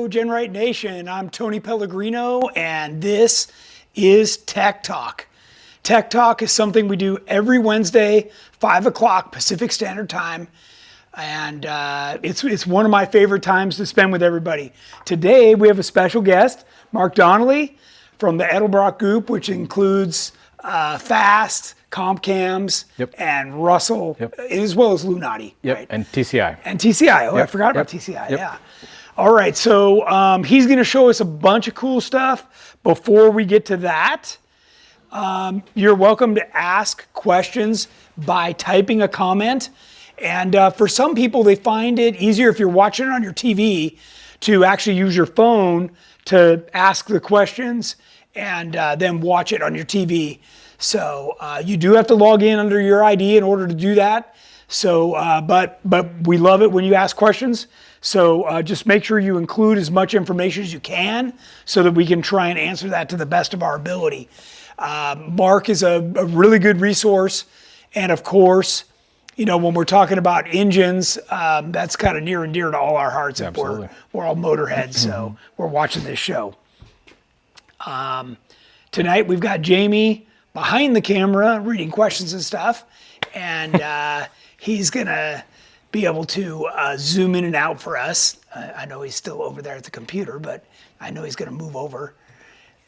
Hello, GenRight Nation. I'm Tony Pellegrino, and this is Tech Talk. Tech Talk is something we do every Wednesday, 5 o'clock Pacific Standard Time, and it's one of my favorite times to spend with everybody. Today, we have a special guest, Mark Donnelly from the Edelbrock group, which includes Fast, CompCams, and Russell, as well as Lunati. Right? And TCI. And TCI. Oh, I forgot about TCI. Yeah. All right. So he's going to show us a bunch of cool stuff. Before we get to that, you're welcome to ask questions by typing a comment. And for some people, they find it easier if you're watching it on your TV to actually use your phone to ask the questions and then watch it on your TV. So you do have to log in under your ID in order to do that. So, but we love it when you ask questions. So just make sure you include as much information as you can so that we can try and answer that to the best of our ability. Mark is a really good resource. And of course, you know, when we're talking about engines, that's kind of near and dear to all our hearts. Absolutely. We're all motorheads, so we're watching this show. Tonight we've got Jamie behind the camera reading questions and stuff, and he's gonna be able to zoom in and out for us. I know he's still over there at the computer, but I know he's gonna move over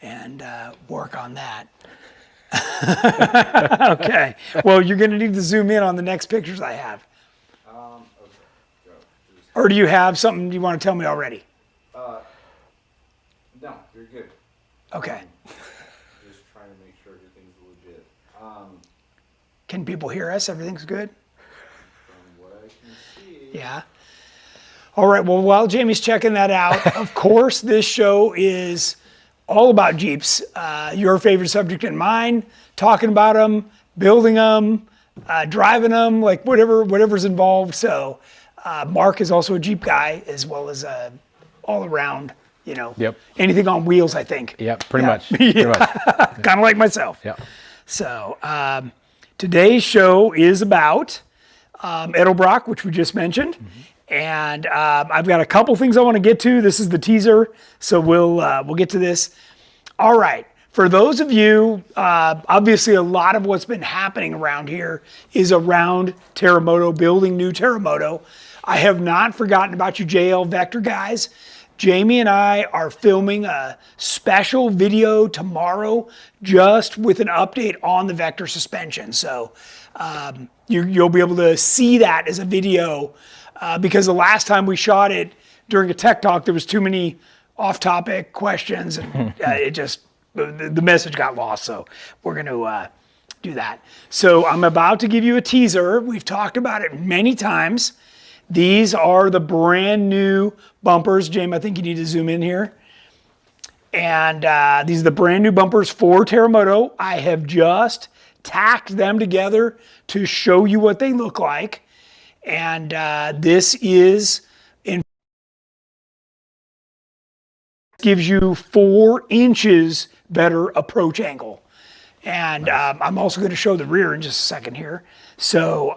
and work on that. Okay, well, you're gonna need to zoom in on the next pictures I have. Okay. Or do you have something you want to tell me already? No, you're good. Okay. Just trying to make sure everything's legit. Can people hear us? Everything's good? From what I can see. Yeah. All right, well, while Jamie's checking that out, of course, this show is all about Jeeps. Your favorite subject and mine, talking about them, building them, driving them, like whatever's involved. So Mark is also a Jeep guy as well as all around, you know, anything on wheels, I think. Yep, pretty much. Pretty much. Kind of like myself. Yeah. So today's show is about Edelbrock, which we just mentioned. And I've got a couple things I want to get to. This is the teaser, so we'll get to this. All right. For those of you, obviously a lot of what's been happening around here is around Terramoto, building new Terramoto. I have not forgotten about you JL Vector guys. Jamie and I are filming a special video tomorrow just with an update on the Vector suspension. So you'll be able to see that as a video because the last time we shot it during a tech talk, there was too many off-topic questions and it just, the message got lost. So we're going to do that. So I'm about to give you a teaser. We've talked about it many times. These are the brand new bumpers. James, I think you need to zoom in here. And these are the brand new bumpers for Terramoto. I have just tacked them together to show you what they look like. And this gives you 4 inches better approach angle. And I'm also going to show the rear in just a second here. So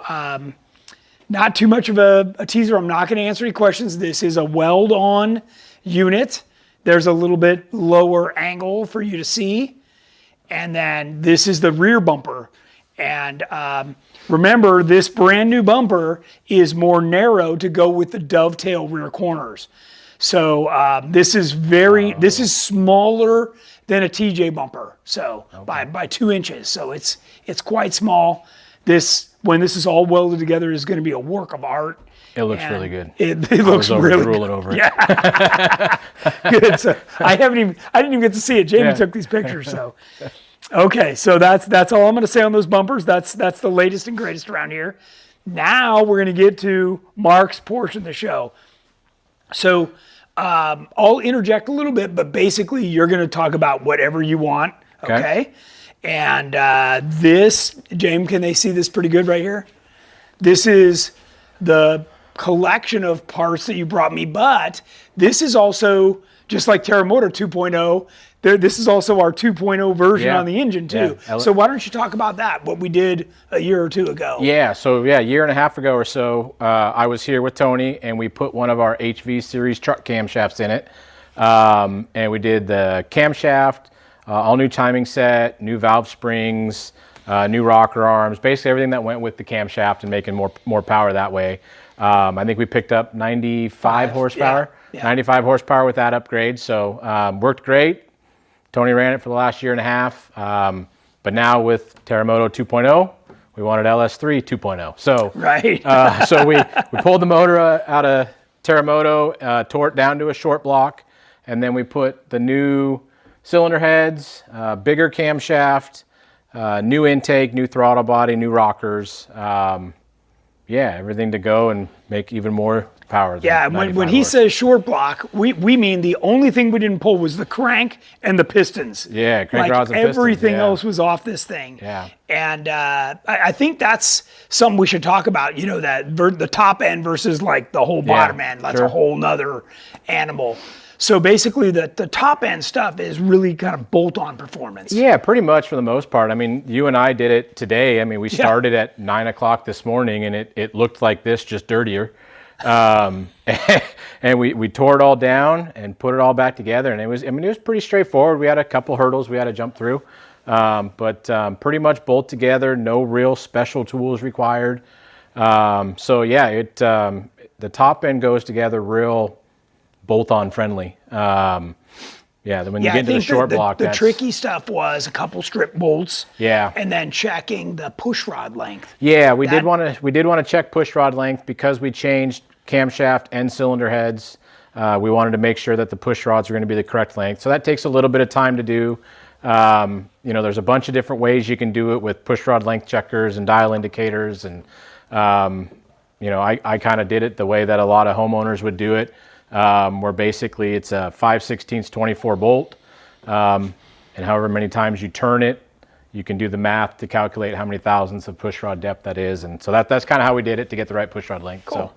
not too much of a teaser. I'm not going to answer any questions. This is a weld-on unit. There's a little bit lower angle for you to see. And then this is the rear bumper. And remember, this brand new bumper is more narrow to go with the dovetail rear corners. So this is smaller than a TJ bumper. So by 2 inches. So it's quite small. When this is all welded together is going to be a work of art. It looks really good. It looks really good. Drooling over it. Yeah. Good. So I didn't even get to see it. Jamie took these pictures. So okay, so that's all I'm going to say on those bumpers. That's the latest and greatest around here. Now we're going to get to Mark's portion of the show. So I'll interject a little bit, but basically you're going to talk about whatever you want. Okay. And this, James, can they see this pretty good right here? This is the collection of parts that you brought me, but this is also, just like Terramoto 2.0, this is also our 2.0 version Yeah. on the engine too. Yeah. So why don't you talk about that? What we did a year or two ago. Yeah, so yeah, a year and a half ago or so, I was here with Tony, and we put one of our HV series truck camshafts in it, and we did the camshaft, all new timing set, new valve springs, new rocker arms, basically everything that went with the camshaft and making more power that way. I think we picked up 95 horsepower, Yeah. 95 horsepower with that upgrade, so worked great. Tony ran it for the last year and a half, but now with Terremoto 2.0, we wanted LS3 2.0. So, Right. so we pulled the motor out of Terramoto, tore it down to a short block, and then we put the new cylinder heads, bigger camshaft, new intake, new throttle body, new rockers. Yeah, everything to go and make even more power. Yeah, when he says short block, we mean the only thing we didn't pull was the crank and the pistons. Yeah, crank rods and pistons. Everything yeah. else was off this thing. Yeah. And I think that's something we should talk about, you know, that the top end versus like the whole bottom end. That's sure. a whole nother animal. So basically the top end stuff is really kind of bolt-on performance. Yeah, pretty much for the most part. I mean, you and I did it today. I mean, we started at 9 o'clock this morning, and it looked like this, just dirtier. And we tore it all down and put it all back together, and it was pretty straightforward. We had a couple hurdles we had to jump through, but pretty much bolt together, no real special tools required. So yeah, the top end goes together real bolt-on friendly. Yeah, when you get into the short block, the tricky stuff was a couple strip bolts. Yeah. And then checking the push rod length. Yeah, we did want to check push rod length because we changed camshaft and cylinder heads. We wanted to make sure that the push rods are going to be the correct length. So that takes a little bit of time to do. You know, there's a bunch of different ways you can do it with push rod length checkers and dial indicators, and you know, I kind of did it the way that a lot of homeowners would do it. Where basically it's a 5/16 24 bolt, and however many times you turn it, you can do the math to calculate how many thousandths of push rod depth that is, and so that's kind of how we did it to get the right push rod length. Cool.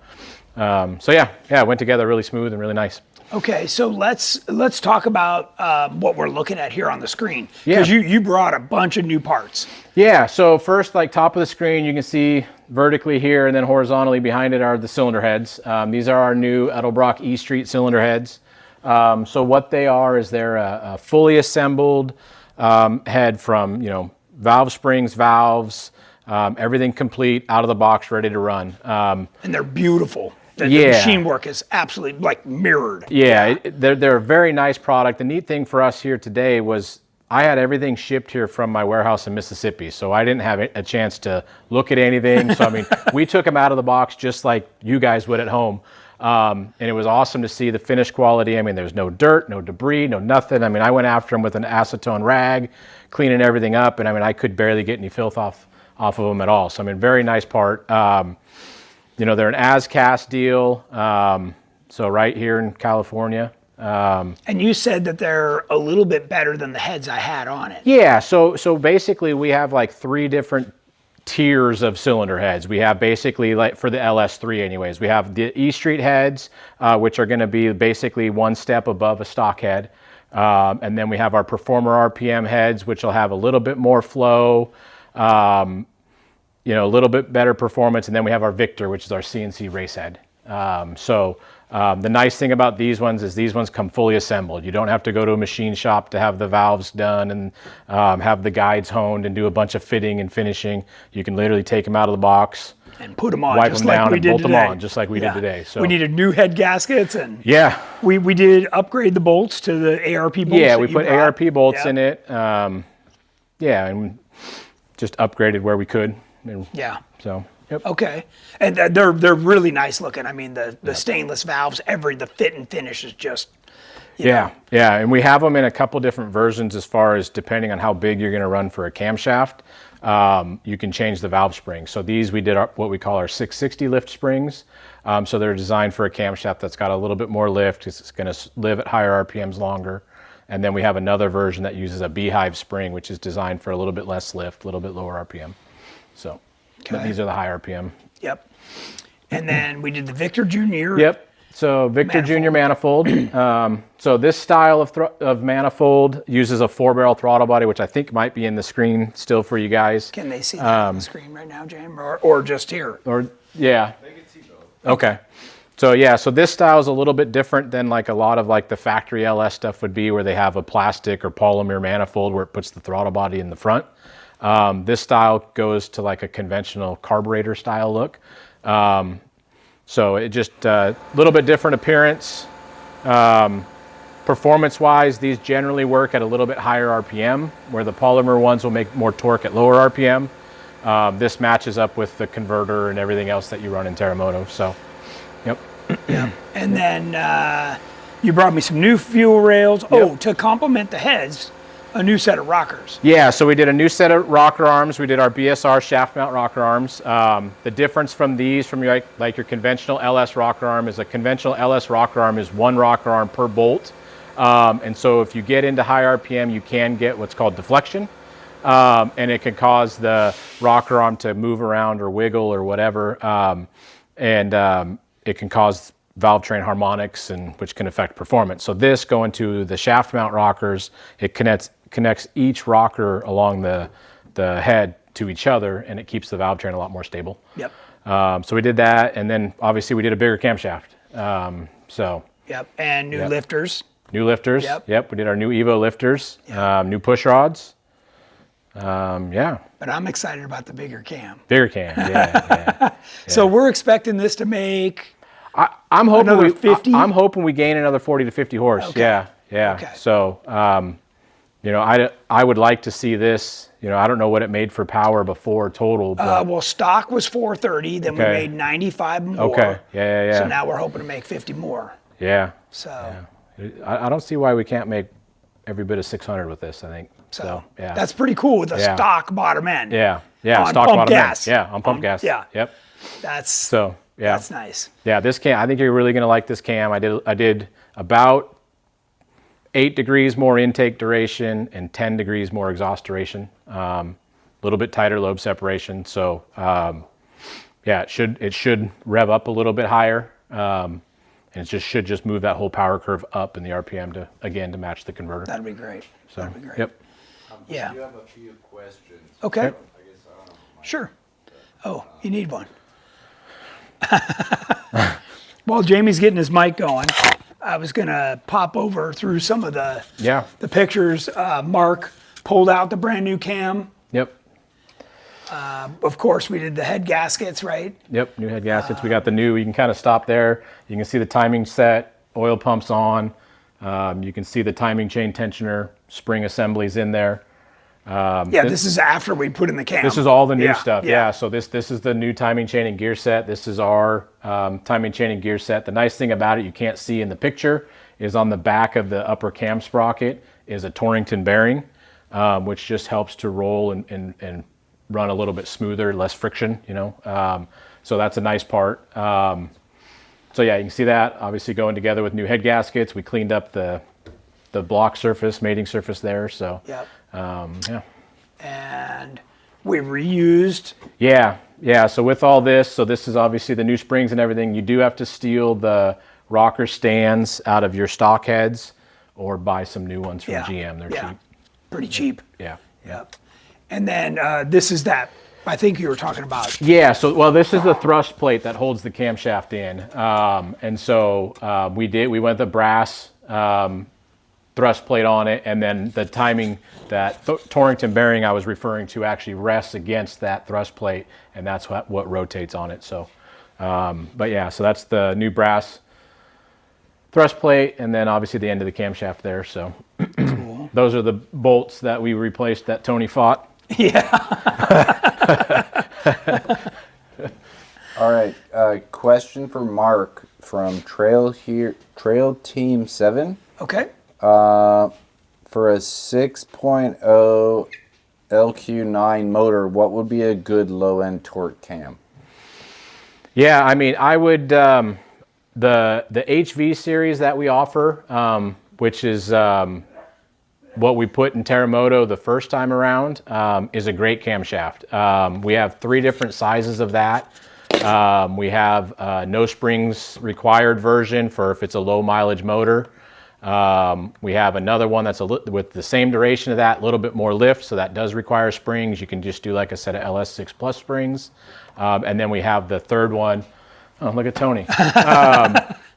So yeah, it went together really smooth and really nice. Okay, so let's talk about what we're looking at here on the screen. Yeah. Because you brought a bunch of new parts. Yeah, so first, like top of the screen, you can see vertically here, and then horizontally behind it are the cylinder heads. These are our new Edelbrock E Street cylinder heads. So what they are is they're a fully assembled head from, you know, valve springs, valves, everything complete, out of the box, ready to run. And they're beautiful. The machine work is absolutely like mirrored. Yeah, they're a very nice product. The neat thing for us here today was I had everything shipped here from my warehouse in Mississippi, so I didn't have a chance to look at anything. So, I mean, we took them out of the box just like you guys would at home. And it was awesome to see the finish quality. I mean, there's no dirt, no debris, no nothing. I mean, I went after them with an acetone rag, cleaning everything up, and I mean, I could barely get any filth off of them at all. So, I mean, very nice part. You know, they're an as-cast deal, so right here in California. And you said that they're a little bit better than the heads I had on it. Yeah, so basically we have like 3 different tiers of cylinder heads. We have basically, like for the LS3 anyways, we have the E Street heads, which are going to be basically 1 step above a stock head. And then we have our Performer RPM heads, which will have a little bit more flow, you know, a little bit better performance. And then we have our Victor, which is our CNC race head. The nice thing about these ones is these ones come fully assembled. You don't have to go to a machine shop to have the valves done and have the guides honed and do a bunch of fitting and finishing. You can literally take them out of the box and put them on, wipe just them like down we and did bolt today. them on, just like we did today. So we needed new head gaskets, and yeah, we did upgrade the bolts to the ARP bolts. Yeah, that we you put brought. ARP bolts in it. Yeah, and just upgraded where we could. And Yeah. so. Yep. Okay, and they're really nice looking. I mean, the stainless valves, the fit and finish is just. Yeah, and we have them in a couple different versions as far as depending on how big you're going to run for a camshaft. You can change the valve springs. So these we did what we call our 660 lift springs. So they're designed for a camshaft that's got a little bit more lift. It's going to live at higher RPMs longer. And then we have another version that uses a beehive spring, which is designed for a little bit less lift, a little bit lower RPM. So but these are the high RPM. Yep. And then we did the Victor Junior. Yep. So Victor Jr. manifold. So this style of manifold uses a 4-barrel throttle body, which I think might be in the screen still for you guys. Can they see that on the screen right now, James, or just here? Or yeah. They can see both. Okay. So yeah, so this style is a little bit different than like a lot of like the factory LS stuff would be, where they have a plastic or polymer manifold where it puts the throttle body in the front. This style goes to like a conventional carburetor style look. So it just a little bit different appearance. Performance-wise, these generally work at a little bit higher RPM, where the polymer ones will make more torque at lower RPM. This matches up with the converter and everything else that you run in Terramoto. So, yep. Yeah. And then you brought me some new fuel rails. Oh, to complement the heads, a new set of rockers. Yeah, so we did a new set of rocker arms. We did our BSR shaft mount rocker arms. The difference from these, from your, like your conventional LS rocker arm, is a conventional LS rocker arm is 1 rocker arm per bolt. And so if you get into high RPM, you can get what's called deflection. And it can cause the rocker arm to move around or wiggle or whatever. It can cause valve train harmonics, and which can affect performance. So this, going to the shaft mount rockers, it connects each rocker along the head to each other, and it keeps the valve train a lot more stable. Yep. So we did that, and then obviously we did a bigger camshaft. Yep. And new lifters. New lifters. Yep. We did our new Evo lifters. New push rods. Yeah. But I'm excited about the bigger cam. Bigger cam. Yeah. So we're expecting this to make I'm hoping another 50? I'm hoping we gain another 40 to 50 horse. Okay. Yeah. Okay. So, you know, I would like to see this. You know, I don't know what it made for power before total. But, well, stock was 430, then we made 95 more. Okay. Yeah. So now we're hoping to make 50 more. Yeah. So I don't see why we can't make every bit of 600 with this, I think. So yeah. That's pretty cool with a stock bottom end. Yeah. On Stock pump bottom gas. end. Yeah, on pump gas. Yeah. Yep. That's So yeah. That's nice. Yeah, this cam, I think you're really gonna like this cam. I did about 8 degrees more intake duration and 10 degrees more exhaust duration. A little bit tighter lobe separation. So yeah, it should rev up a little bit higher. And it should just move that whole power curve up in the RPM to match the converter. That'd be great. So, That'd be great. Yep. Yeah. I do have a few questions. Okay. I guess I don't know. Sure. Oh, you need one. While Jamie's getting his mic going, I was gonna pop over through some of the pictures. Mark pulled out the brand new cam. Yep. Of course, we did the head gaskets, right? Yep, new head gaskets. We got the new, you can kind of stop there. You can see the timing set, oil pumps on. You can see the timing chain tensioner, spring assemblies in there. This is after we put in the cam. This is all the new stuff. Yeah. Yeah. So this is the new timing chain and gear set. This is our timing chain and gear set. The nice thing about it, you can't see in the picture, is on the back of the upper cam sprocket is a Torrington bearing, which just helps to roll and run a little bit smoother, less friction, you know. So that's a nice part. So yeah, you can see that obviously going together with new head gaskets. We cleaned up the block surface, mating surface there. So Yep. yeah. And we reused. Yeah. So with all this, so this is obviously the new springs and everything. You do have to steal the rocker stands out of your stock heads or buy some new ones from GM. They're cheap. Pretty cheap. Yeah. Yep. And then this is that, I think you were talking about. Yeah, so, well, this is the thrust plate that holds the camshaft in. And so we went the brass thrust plate on it, and then the timing, that Torrington bearing I was referring to actually rests against that thrust plate, and that's what rotates on it. So, but yeah, so that's the new brass thrust plate, and then obviously the end of the camshaft there. So Cool. Those are the bolts that we replaced that Tony fought. Yeah. All right. Question for Mark from Trail Team 7. Okay. For a 6.0 LQ9 motor, what would be a good low-end torque cam? Yeah, I mean, I would the HV series that we offer, which is what we put in Terramoto the first time around, is a great camshaft. We have 3 different sizes of that. We have no springs required version for if it's a low mileage motor. We have another one that's with the same duration of that, a little bit more lift, so that does require springs. You can just do like a set of LS6 plus springs. And then we have the third one. Oh, look at Tony.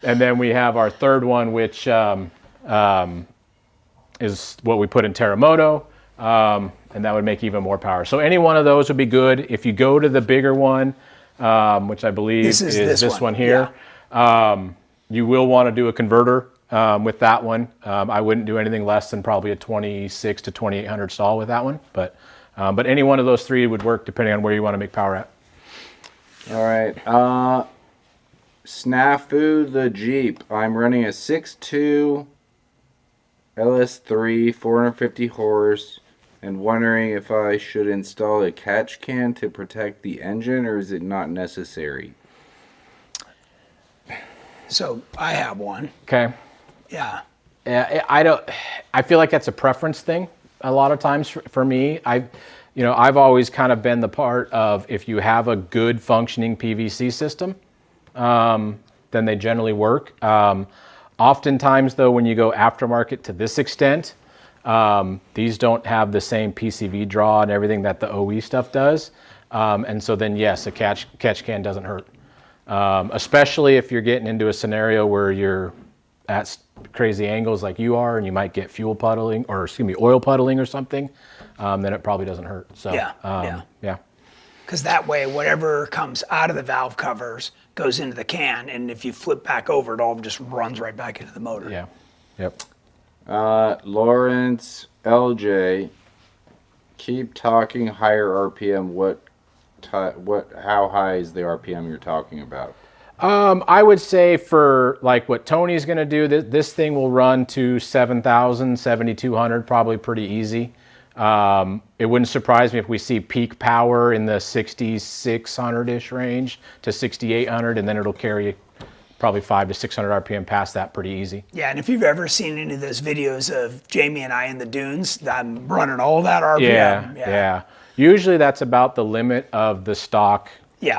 And then we have our third one, which is what we put in Terramoto, and that would make even more power. So any one of those would be good. If you go to the bigger one, which I believe is this one here, you will want to do a converter with that one. I wouldn't do anything less than probably a 26 to 2800 stall with that one, but any one of those three would work depending on where you want to make power at. All right. Snafu the Jeep. I'm running a 6.2 LS3, 450 horse, and wondering if I should install a catch can to protect the engine, or is it not necessary? So I have one. Okay. Yeah. I feel like that's a preference thing a lot of times for me. I've always kind of been the part of, if you have a good functioning PVC system, then they generally work. Oftentimes though, when you go aftermarket to this extent, these don't have the same PCV draw and everything that the OE stuff does. And so then yes, a catch can doesn't hurt. Especially if you're getting into a scenario where you're at crazy angles like you are, and you might get fuel puddling, or excuse me, oil puddling or something, then it probably doesn't hurt. So yeah. Because that way, whatever comes out of the valve covers goes into the can, and if you flip back over, it all just runs right back into the motor. Yeah. Yep. Lawrence LJ, keep talking higher RPM. How high is the RPM you're talking about? I would say for like what Tony's going to do, this thing will run to 7,000, 7,200, probably pretty easy. It wouldn't surprise me if we see peak power in the 6,600-ish range to 6,800, and then it'll carry probably 500 to 600 RPM past that pretty easy. Yeah, and if you've ever seen any of those videos of Jamie and I in the dunes, I'm running all that RPM. Yeah. Usually that's about the limit of the stock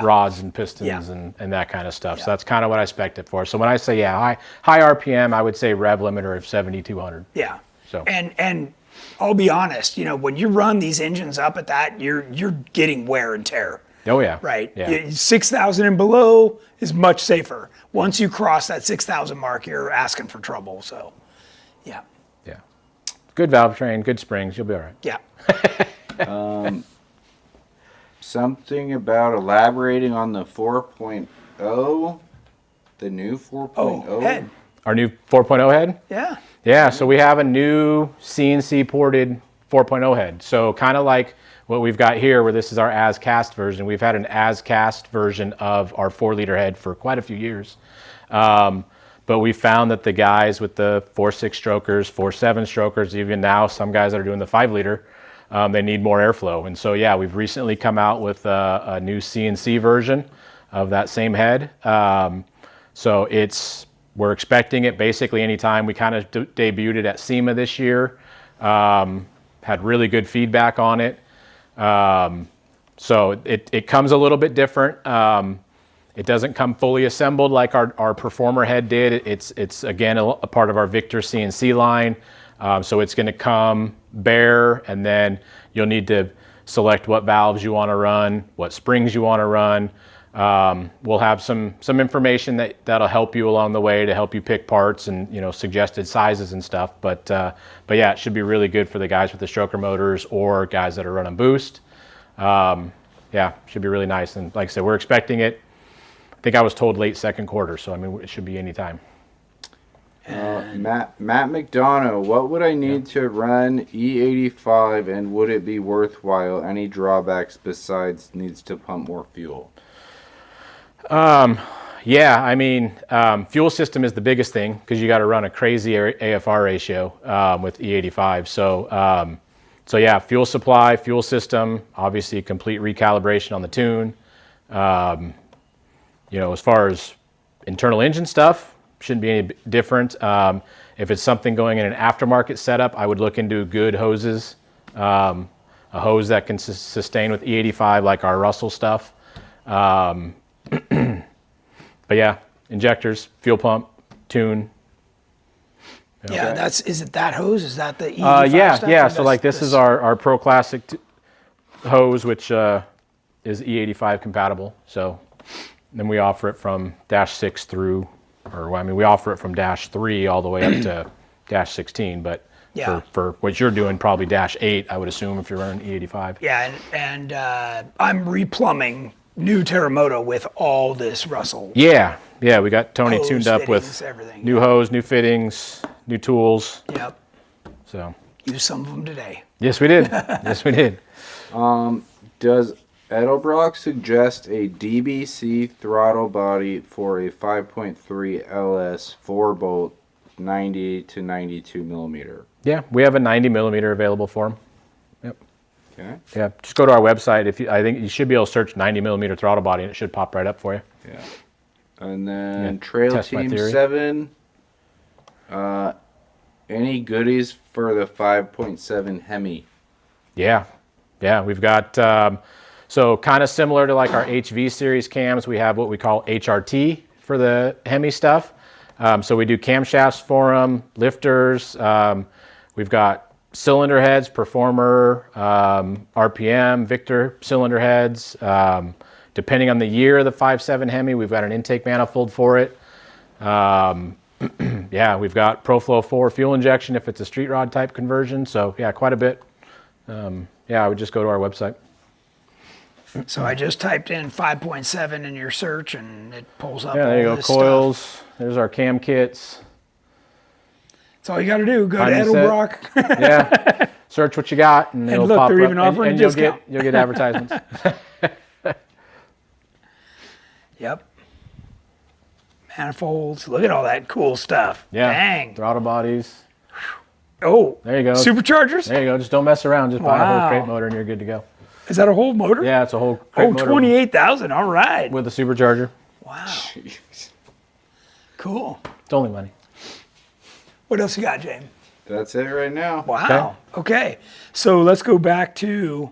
rods and pistons and that kind of stuff. So that's kind of what I expect it for. So when I say high RPM, I would say rev limiter of 7,200. Yeah. So and I'll be honest, when you run these engines up at that, you're getting wear and tear. Oh yeah. Right. Yeah. 6,000 and below is much safer. Once you cross that 6,000 mark, you're asking for trouble. So, yeah. Yeah. Good valve train, good springs, you'll be all right. Yeah. Something about elaborating on the 4.0, the new 4.0 head. Our new 4.0 head? Yeah. Yeah, so we have a new CNC ported 4.0 head. So kind of like what we've got here, where this is our as cast version. We've had an as cast version of our 4-liter head for quite a few years. But we found that the guys with the 4.6 strokers, 4.7 strokers, even now some guys that are doing the 5-liter, they need more airflow. And so yeah, we've recently come out with a new CNC version of that same head. So we're expecting it basically anytime. We kind of debuted it at SEMA this year. Had really good feedback on it. So it comes a little bit different. It doesn't come fully assembled like our Performer head did. It's again a part of our Victor CNC line. So it's going to come bare, and then you'll need to select what valves you want to run, what springs you want to run. We'll have some information that'll help you along the way to help you pick parts and suggested sizes and stuff. But yeah, it should be really good for the guys with the stroker motors or guys that are running boost. Yeah, should be really nice. And like I said, we're expecting it. I think I was told late second quarter, so I mean it should be any time. Matt McDonough, what would I need to run E85, and would it be worthwhile? Any drawbacks besides needs to pump more fuel? Yeah, I mean, fuel system is the biggest thing because you got to run a crazy AFR ratio with E85. So yeah, fuel supply, fuel system, obviously complete recalibration on the tune. As far as internal engine stuff, shouldn't be any different. If it's something going in an aftermarket setup, I would look into good hoses, a hose that can sustain with E85 like our Russell stuff. But yeah, injectors, fuel pump, tune. Yeah, is it that hose? Is that the E85 yeah, stuff? yeah. Or So like this is our Pro Classic hose, which is E85 compatible. So then we offer it from -6 through, or I mean, we offer it from -3 all the way up to -16. But Yeah. for what you're doing, probably -8, I would assume, if you're running E85. Yeah, and I'm replumbing new Terramoto with all this Russell. Yeah, yeah. We got Tony Hose, tuned up with fittings, everything. new hose, new fittings, new tools. Yep. So Use some of them today. yes, we did. Yes, we did. Does Edelbrock suggest a DBC throttle body for a 5.3 LS 4-bolt 90 to 92 millimeter? Yeah, we have a 90 millimeter available for them. Yep. Okay. Yeah, just go to our website. I think you should be able to search 90 millimeter throttle body, and it should pop right up for you. Yeah. And then Yeah, Trail test my Team theory. 7. Any goodies for the 5.7 Hemi? Yeah, yeah, we've got so kind of similar to like our HV series cams. We have what we call HRT for the Hemi stuff. So we do camshafts for them, lifters. We've got cylinder heads, Performer, RPM, Victor cylinder heads. Depending on the year of the 5.7 Hemi, we've got an intake manifold for it. Yeah, we've got ProFlow 4 fuel injection if it's a street rod type conversion. So yeah, quite a bit. Yeah, I would just go to our website. So I just typed in 5.7 in your search, and it pulls up Yeah, all there you go. this Coils. stuff. There's our cam kits. That's all you got to do. Go to Find me Edelbrock. Yeah, search what you got, and it'll look, pop they're up. even offering and a discount. you'll get advertisements. Yep. Manifolds. Look at all that cool stuff. Yeah, Dang. throttle bodies. Oh, There you go. superchargers? There you go. Just don't mess around. Just buy a whole Wow. crate motor, and you're good to go. Is that a whole motor? Yeah, it's a whole crate Oh, motor 28,000. All right. with a supercharger. Wow. Cool. It's only money. What else you got, James? That's it right now. Wow. Okay. So let's go back to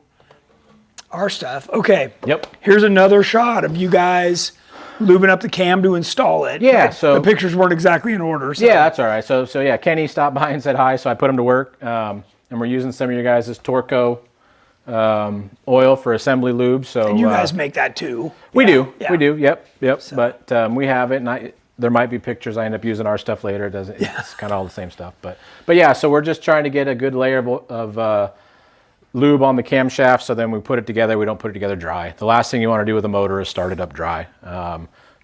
our stuff. Okay. Yep. Here's another shot of you guys lubing up the cam to install it. Yeah, But so- the pictures weren't exactly in order. So. Yeah, that's all right. So yeah, Kenny stopped by and said hi, so I put him to work. And we're using some of your guys' Torco oil for assembly lube. So And you guys make that too. we Yeah, do, yeah. we do. Yep. But we have it, and there might be pictures. I end up using our stuff later. It doesn't. It's kind of all the same stuff. But yeah, so we're just trying to get a good layer of lube on the camshaft. So then we put it together. We don't put it together dry. The last thing you want to do with a motor is start it up dry.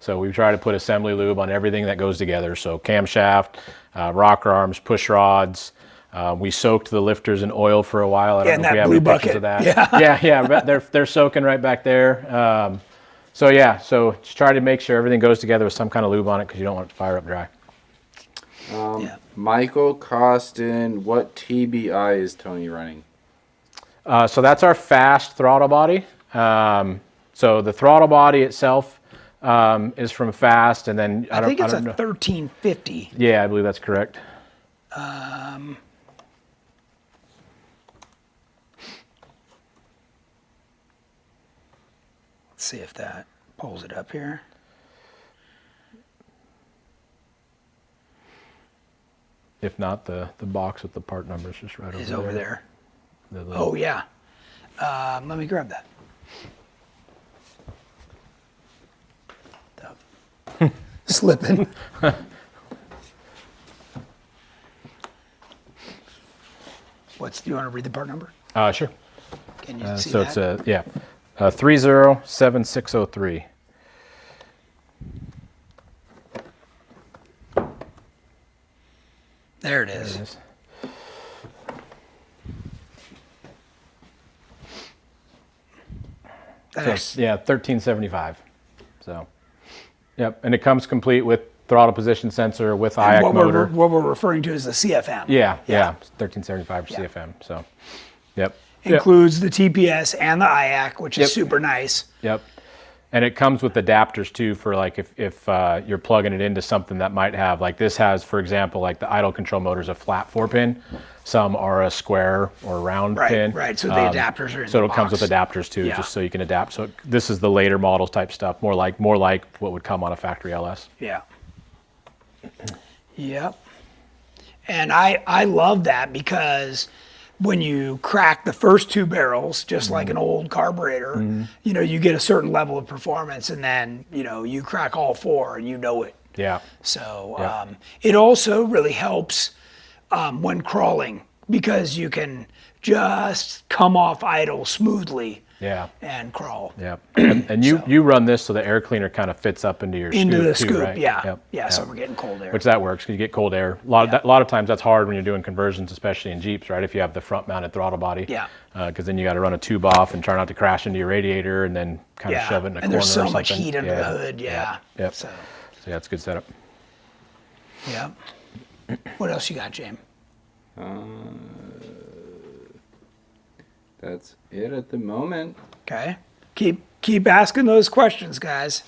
So we try to put assembly lube on everything that goes together. So camshaft, rocker arms, push rods. We soaked the lifters in oil for a while. I don't in know if we that have blue any pictures bucket. of that. Yeah. They're soaking right back there. So yeah, so just try to make sure everything goes together with some kind of lube on it because you don't want it to fire up dry. Michael Costin, what TBI is Tony running? So that's our fast throttle body. So the throttle body itself is from fast, and then I think it's a don't know. 1350. Yeah, I believe that's correct. Let's see if that pulls it up here. If not, the box with the part number is just right over Is there. over there. The little- Oh, yeah. Let me grab that. Slipping. Do you want to read the part number? Sure. Can you see So that? it's 307603. There it is. That's- Yeah, 1375. So, yep, and it comes complete with throttle position sensor with IAC what motor. What we're referring to is the CFM. Yeah, 1375 for CFM. So, yep. Includes the TPS and the IAC, which is Yep. super nice. Yep. And it comes with adapters too for like if you're plugging it into something that might have, like this has, for example, like the idle control motor is a flat 4-pin. Some are a square or round pin. Right, so the adapters are in So the it comes box. with adapters too, just so you can adapt. So this is the later model type stuff, more like what would come on a factory LS. Yeah. Yep. And I love that because when you crack the first 2 barrels, just like an old carburetor, you know, you get a certain level of performance, and then, you know, you crack all 4 and you know it. Yeah. So it also really helps when crawling because you can just come off idle smoothly and crawl. Yeah. And you run this so the air cleaner kind of fits up into your Into scoop the too, scoop, right? yeah. So we're getting cold air. Which that works because you get cold air. A lot of times that's hard when you're doing conversions, especially in Jeeps, right? If you have the front mounted throttle body. Yeah. Because then you got to run a tube off and try not to crash into your radiator and then kind of shove it in a corner or something. And there's so much heat under the hood, Yep. So yeah, it's a good setup. yeah. What else you got, James? That's it at the moment. Okay. Keep asking those questions, guys.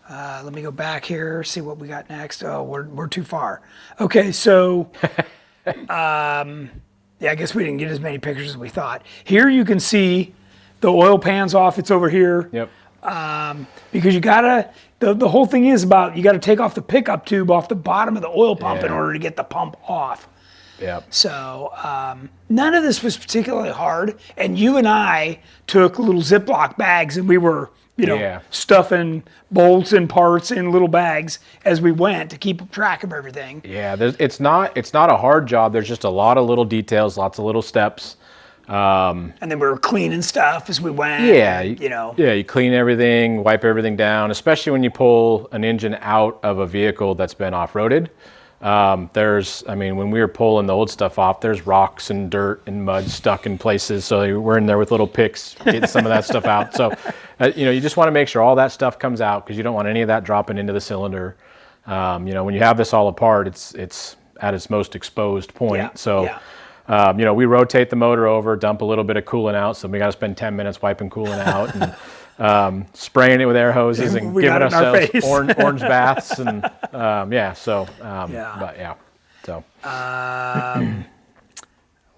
Let me go back here, see what we got next. Oh, we're too far. Okay, so yeah, I guess we didn't get as many pictures as we thought. Here you can see the oil pan's off. It's over here. Yep. Because you gotta, the whole thing is about, you gotta take off the pickup tube off the bottom of the oil pump in order to get the pump off. Yep. So none of this was particularly hard. And you and I took little Ziploc bags and we were, you know, stuffing bolts and parts in little bags as we went to keep track of everything. Yeah, it's not a hard job. There's just a lot of little details, lots of little steps. And then we were cleaning stuff as we went. Yeah, you know. Yeah, you clean everything, wipe everything down, especially when you pull an engine out of a vehicle that's been off-roaded. When we were pulling the old stuff off, there's rocks and dirt and mud stuck in places. So we're in there with little picks, getting some of that stuff out. So, you just want to make sure all that stuff comes out because you don't want any of that dropping into the cylinder. When you have this all apart, it's at its most exposed point. Yeah, so, we rotate the motor over, dump a little bit of coolant out. So we got to spend 10 minutes wiping coolant out and spraying it with air hoses and giving ourselves orange baths and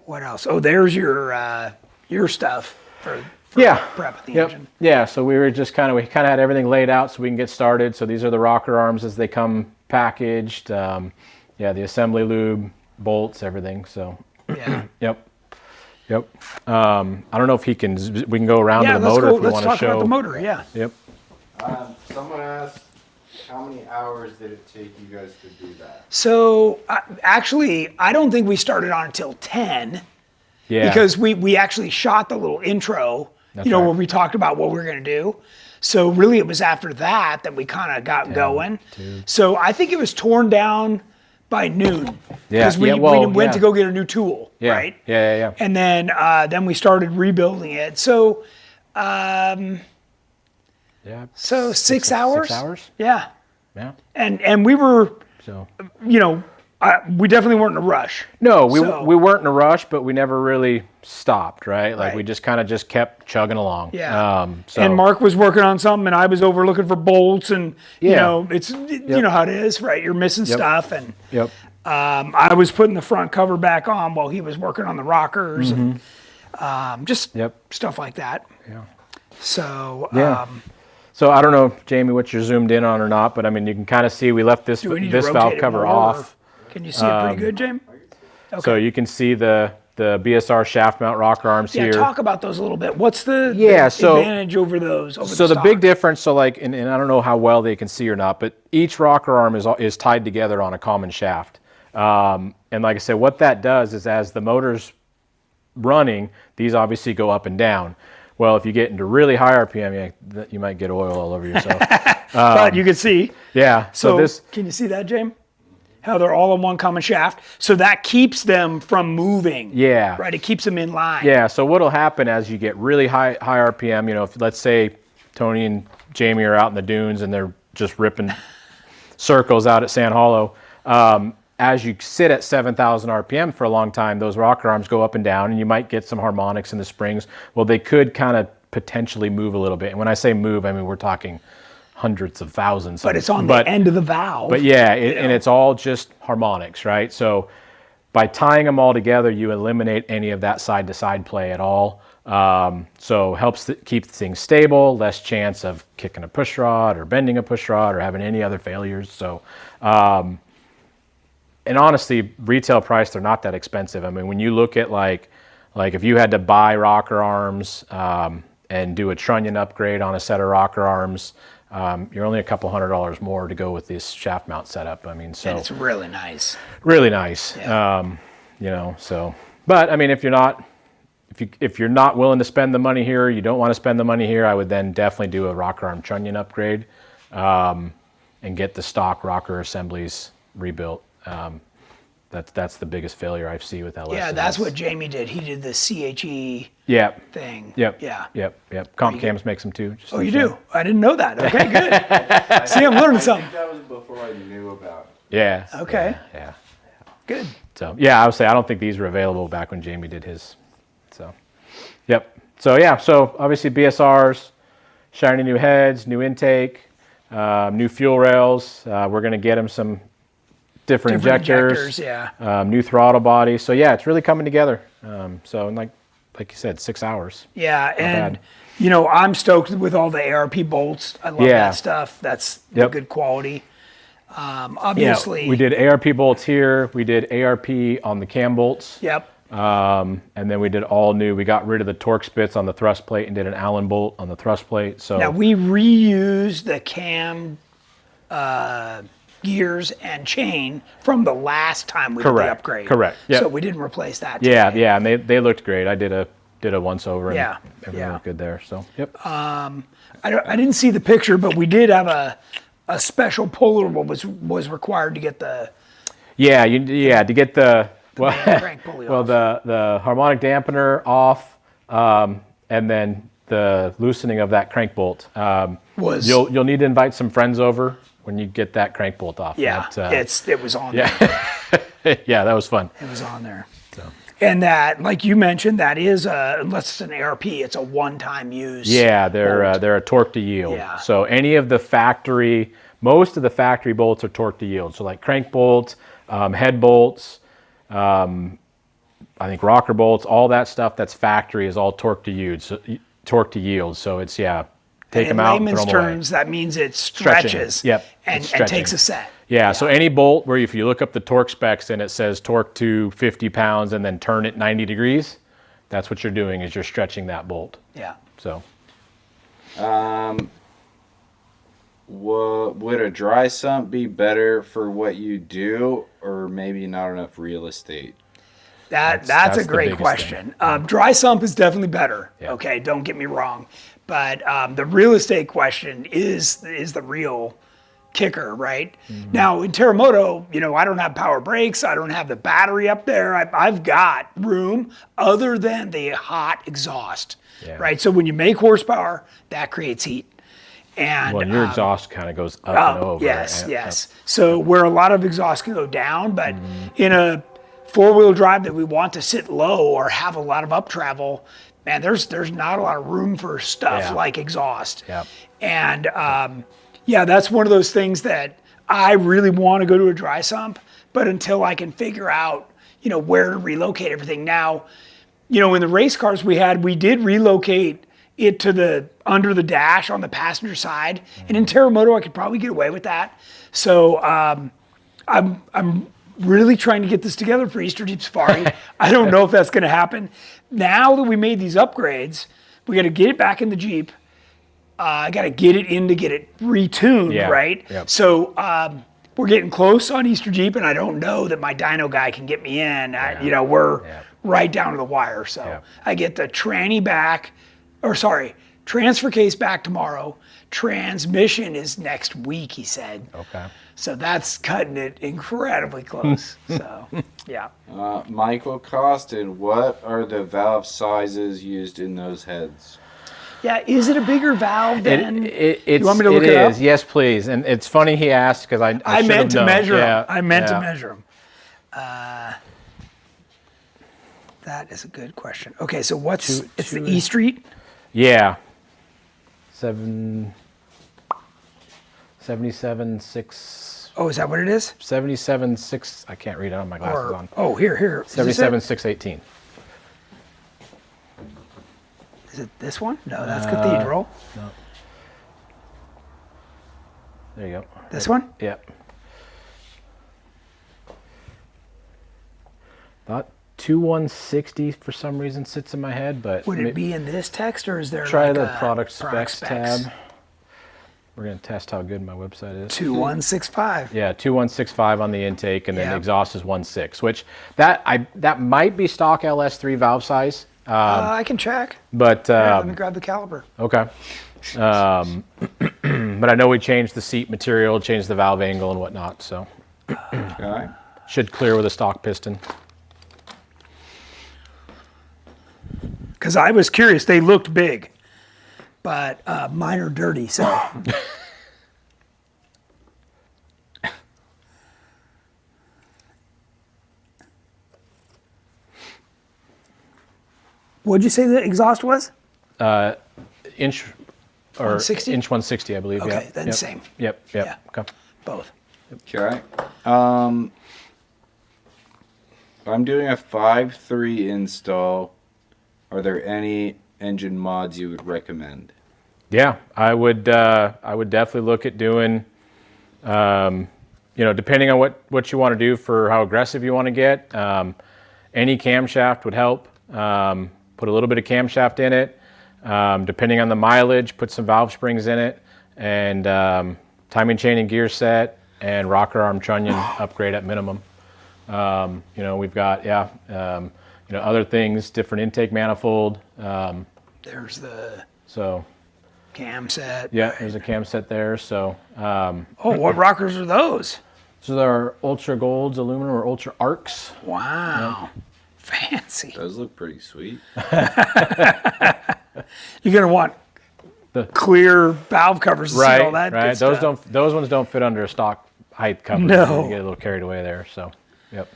what else? Oh, there's your stuff for prep the engine. Yeah, so we kind of had everything laid out so we can get started. So these are the rocker arms as they come packaged. The assembly lube, bolts, everything. So Yep. I don't know if we can go around to the motor if we want to show. Let's talk about the motor, Yep. Someone asked, how many hours did it take you guys to do that? So actually, I don't think we started on until 10. Yeah. Because we actually shot the little intro, where we talked about what we were going to do. So really it was after that we kind of got going. So I think it was torn down by noon. Because we went to go get a new tool, right? Yeah. And then we started rebuilding it. So, so 6 hours? 6 hours? Yeah. Yeah. And we were, we definitely weren't in a rush. No, we weren't in a rush, but we never really stopped, right? Like we just kind of kept chugging along. Yeah. And Mark was working on something, and I was over looking for bolts, and you know how it is, right? You're missing stuff, and I was putting the front cover back on while he was working on the rockers, and just stuff like that. Yeah. So. So I don't know, Jamie, what you're zoomed in on or not, but I mean, you can kind of see we left this valve cover off. Can you see it pretty good, James? Okay. So you can see the BSR shaft mount rocker arms here. Yeah, talk about those a little bit. What's the advantage over those? So the big difference, and I don't know how well they can see or not, but each rocker arm is tied together on a common shaft. And like I said, what that does is as the motor's running, these obviously go up and down. Well, if you get into really high RPM, you might get oil all over yourself. But you can see. Yeah. So can you see that, James? How they're all on one common shaft. So that keeps them from moving. Yeah. Right. It keeps them in line. Yeah. So what'll happen as you get really high RPM, if let's say Tony and Jamie are out in the dunes and they're just ripping circles out at Sand Hollow, as you sit at 7,000 RPM for a long time, those rocker arms go up and down, and you might get some harmonics in the springs. Well, they could kind of potentially move a little bit. And when I say move, I mean we're talking hundreds of thousands. But it's on the end of the valve. But yeah, and it's all just harmonics, right? So by tying them all together, you eliminate any of that side-to-side play at all. So helps keep things stable, less chance of kicking a push rod or bending a push rod or having any other failures. So, and honestly, retail price, they're not that expensive. I mean, when you look at like if you had to buy rocker arms and do a trunnion upgrade on a set of rocker arms, you're only a couple $100 more to go with this shaft mount setup. I mean, so and it's really nice. Really nice. Yeah. You know, so, but I mean, if you're not willing to spend the money here, you don't want to spend the money here, I would then definitely do a rocker arm trunnion upgrade and get the stock rocker assemblies rebuilt. That's the biggest failure I see with LS. Yeah, that's what Jamie did. He did the CHE thing. Yep. Yeah. Yep. Comp cams makes them too. Oh, you do? I didn't know that. Okay, good. See, I'm learning something. I think that was before I knew about it. Yeah. Okay. Yeah. Good. So yeah, I would say I don't think these were available back when Jamie did his. So, yep. So yeah. So obviously BSRs, shiny new heads, new intake, new fuel rails. We're gonna get him some different injectors. Yeah. New throttle body. So yeah, it's really coming together. So like you said, 6 hours. Yeah, and bad. you know, I'm stoked with all the ARP bolts. I love that stuff. That's good quality. Obviously, we did ARP bolts here. We did ARP on the cam bolts. Yep. And then we did all new. We got rid of the torque spits on the thrust plate and did an Allen bolt on the thrust plate. So now we reused the cam gears and chain from the last time we did the upgrade. Correct. Yep. So we didn't replace that. Yeah, and they looked great. I did a once over and everything looked good there. So yep. I didn't see the picture, but we did have a special puller was required to get the to get the crank pulley off. the harmonic dampener off, and then the loosening of that crank bolt. You'll need to invite some friends over when you get that crank bolt off. Yeah, it was on there. Yeah, that was fun. It was on there. So. And that, like you mentioned, that is unless it's an ARP, it's a one-time use. Yeah, they're a torque to yield. Yeah. So most of the factory bolts are torque to yield. So like crank bolts, head bolts, I think rocker bolts, all that stuff that's factory is all torque to yield. So it's take them out, throw them away. In layman's terms, that means it stretches. Yep. And takes a set. Yeah, so any bolt where if you look up the torque specs and it says torque to 50 pounds and then turn it 90 degrees, that's what you're doing is you're stretching that bolt. Yeah. So. Would a dry sump be better for what you do, or maybe not enough real estate? That's a great question. Dry sump is definitely better. Yeah. Okay, don't get me wrong, but the real estate question is the real kicker, right? Mm-hmm. Now in Terramoto, I don't have power brakes. I don't have the battery up there. I've got room other than the hot exhaust, right? So when you make horsepower, that creates heat. And your exhaust kind of goes up and over. Yes. So where a lot of exhausts can go down, but in a four-wheel drive that we want to sit low or have a lot of up travel, man, there's not a lot of room for stuff like exhaust. Yep. And that's one of those things that I really want to go to a dry sump, but until I can figure out, where to relocate everything. Now, in the race cars we did relocate it to under the dash on the passenger side. And in Terramoto, I could probably get away with that. So I'm really trying to get this together for Easter Jeep Safari. I don't know if that's going to happen. Now that we made these upgrades, we got to get it back in the Jeep. I got to get it in to get it retuned, right? Yep. So we're getting close on Easter Jeep, and I don't know that my dyno guy can get me in. We're right down to the wire. So I get the tranny back. Transfer case back tomorrow. Transmission is next week, he said. Okay. So that's cutting it incredibly close. So, yeah. Michael Costin, what are the valve sizes used in those heads? Yeah, is it a bigger valve than? You want me to look it up? Yes, please. And it's funny he asked because I meant to measure them. I meant to measure them. That is a good question. Okay, so it's the E Street? Yeah. 77.6. Oh, is that what it is? 77.6. I can't read it on my glasses on. Oh, here. Is this it? 77.618. Is it this one? No, that's Cathedral. No. There you go. This one? Yep. Thought 2160 for some reason sits in my head, but Would it be in this text, or is there try like the a product specs tab. We're going to test how good my website is. 2165. Yeah, 2165 on the intake, and then Yep. exhaust is 1.6, which that might be stock LS3 valve size. I can check. But Here, let me grab the caliper. okay. But I know we changed the seat material, changed the valve angle and whatnot, so Okay. should clear with a stock piston. Because I was curious, they looked big, but mine are dirty, so. What'd you say the exhaust was? Inch or 160? inch 160, I believe. Okay, Yep. then Yep. same. Yep. Yeah. Okay. Both. Okay. If I'm doing a 5.3 install, are there any engine mods you would recommend? Yeah, I would definitely look at doing, depending on what you want to do for how aggressive you want to get. Any camshaft would help. Put a little bit of camshaft in it. Depending on the mileage, put some valve springs in it, and timing chain and gear set, and rocker arm trunnion upgrade at minimum. We've got other things, different intake manifold. There's the So cam set. yeah, there's a cam set there. So Oh, what rockers are those? so there are Ultra Golds, aluminum, or Ultra Arcs. Wow. Fancy. Those look pretty sweet. You're going to want The- clear valve covers to see all that right. good Those stuff. those ones don't fit under a stock height cover. No. You get a little carried away there. So, yep.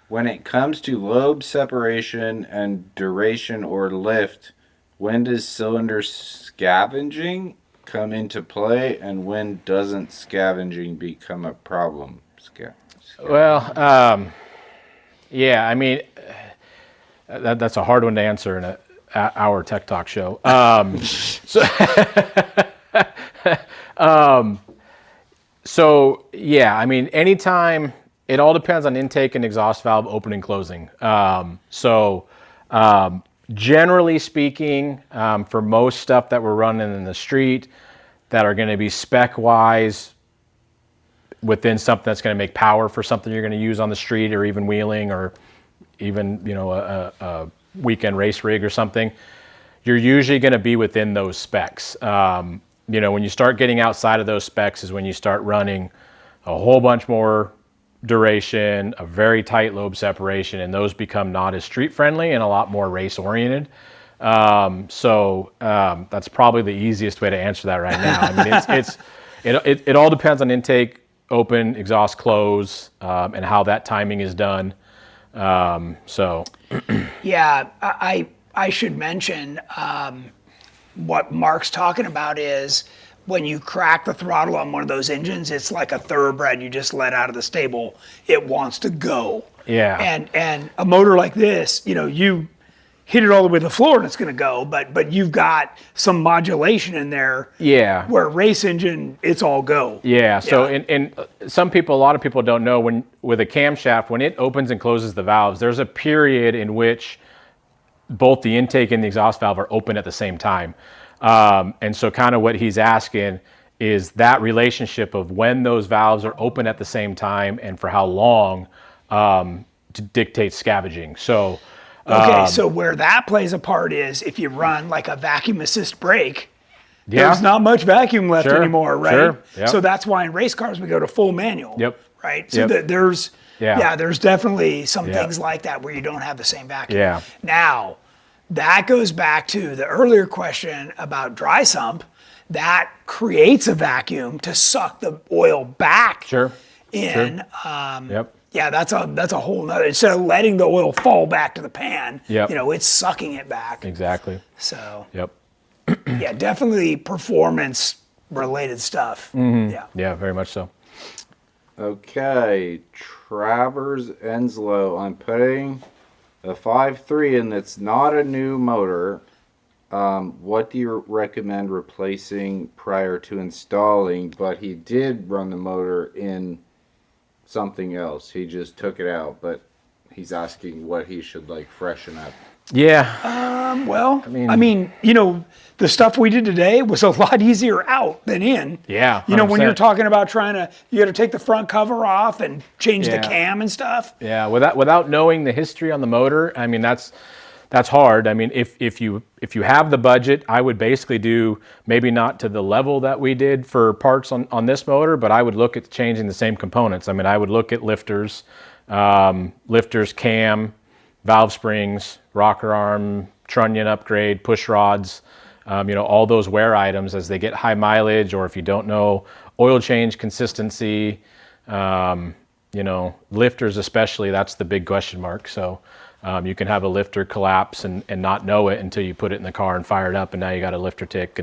When it comes to lobe separation and duration or lift, when does cylinder scavenging come into play, and when doesn't scavenging become a problem? Well, yeah. I mean, that's a hard one to answer in our Tech Talk show. So yeah, I mean, anytime, it all depends on intake and exhaust valve open and closing. Generally speaking, for most stuff that we're running in the street that are going to be spec wise within something that's going to make power for something you're going to use on the street, or even wheeling, or even a weekend race rig or something, you're usually going to be within those specs. When you start getting outside of those specs is when you start running a whole bunch more duration, a very tight lobe separation, and those become not as street friendly and a lot more race oriented. That's probably the easiest way to answer that right now. I mean, it all depends on intake, open, exhaust, close, and how that timing is done. Yeah, I should mention what Mark's talking about is when you crack the throttle on one of those engines, it's like a thoroughbred you just let out of the stable. It wants to go. Yeah. And a motor like this, you hit it all the way to the floor and it's going to go, but you've got some modulation in there. Yeah. Where a race engine, it's all go. Yeah. So, and a lot of people don't know, when with a camshaft, when it opens and closes the valves, there's a period in which both the intake and the exhaust valve are open at the same time. And so kind of what he's asking is that relationship of when those valves are open at the same time and for how long to dictate scavenging. So, Okay, so where that plays a part is if you run like a vacuum assist brake, there's not much vacuum left anymore, right? Sure. Yep. So that's why in race cars we go to full manual. Yep. Right? So Yep. there's there's definitely some Yeah. things like that where you don't have the same vacuum. Yeah. Now, that goes back to the earlier question about dry sump. That creates a vacuum to suck the oil back Sure. in. Yep. Yeah, that's a whole nother. Instead of letting the oil fall back to the pan, Yep. you know, it's sucking it back. Exactly. So Yep. yeah, definitely performance related stuff. Yeah. Yeah, very much so. Okay, Travers Enslow. I'm putting a 5.3 in that's not a new motor. What do you recommend replacing prior to installing? But he did run the motor in something else. He just took it out, but he's asking what he should like freshen up. Yeah. Well, I mean, you know, the stuff we did today was a lot easier out than in. Yeah, You know, when you're 100%. talking about you got to take the front cover off and change the Yeah. cam and stuff. Yeah. Without knowing the history on the motor, I mean, that's hard. I mean, if you have the budget, I would basically do maybe not to the level that we did for parts on this motor, but I would look at changing the same components. I mean, I would look at lifters, cam, valve springs, rocker arm, trunnion upgrade, push rods, you know, all those wear items as they get high mileage, or if you don't know, oil change consistency, you know, lifters especially, that's the big question mark. So you can have a lifter collapse and not know it until you put it in the car and fire it up, and now you got a lifter tick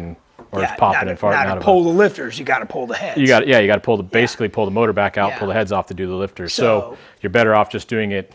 or it's popping and farting Not out to of pull the lifters, you got to pull the heads. You got to pull basically pull the motor back out, Yeah. pull the heads off to do the lifters. So- So you're better off just doing it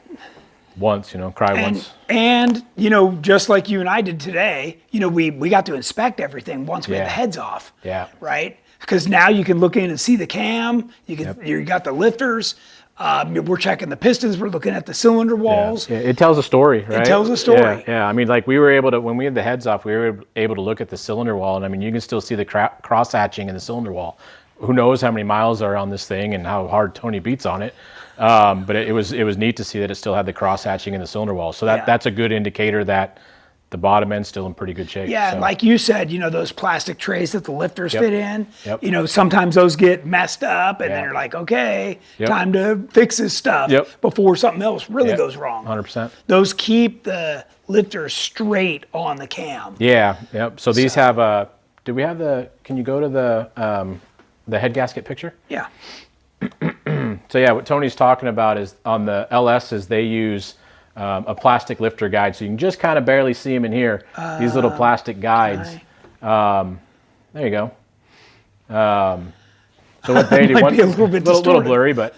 once, you know, cry once. And, you know, just like you and I did today, you know, we got to inspect everything once we had the Yeah. heads off. Yeah. Right? Because now you can look in and see the cam. You got the lifters. We're checking the pistons. We're looking at the cylinder walls. Yeah, it tells a story, right? tells a story. Yeah, yeah. I mean, like we were able to, when we had the heads off, we were able to look at the cylinder wall, and I mean, you can still see the cross hatching in the cylinder wall. Who knows how many miles are on this thing and how hard Tony beats on it. But it was neat to see that it still had the cross hatching in the cylinder wall. So that's a good indicator that the bottom end's still in pretty good shape. Yeah, so. and like you said, you know, those plastic trays that the lifters fit in, Yep. you know, sometimes those get messed up and then Yeah. you're like, okay, Yep. time to fix this stuff Yep. before something else really Yep. goes wrong. 100%. Those keep the lifters straight on the cam. Yeah, yep. So these have do we have can you go to the head gasket picture? Yeah. So yeah, what Tony's talking about is on the LS's, they use a plastic lifter guide. So you can just kind of barely see them in here. These little plastic guides. There you go. So what they do, Might be a little bit little distorted. blurry, but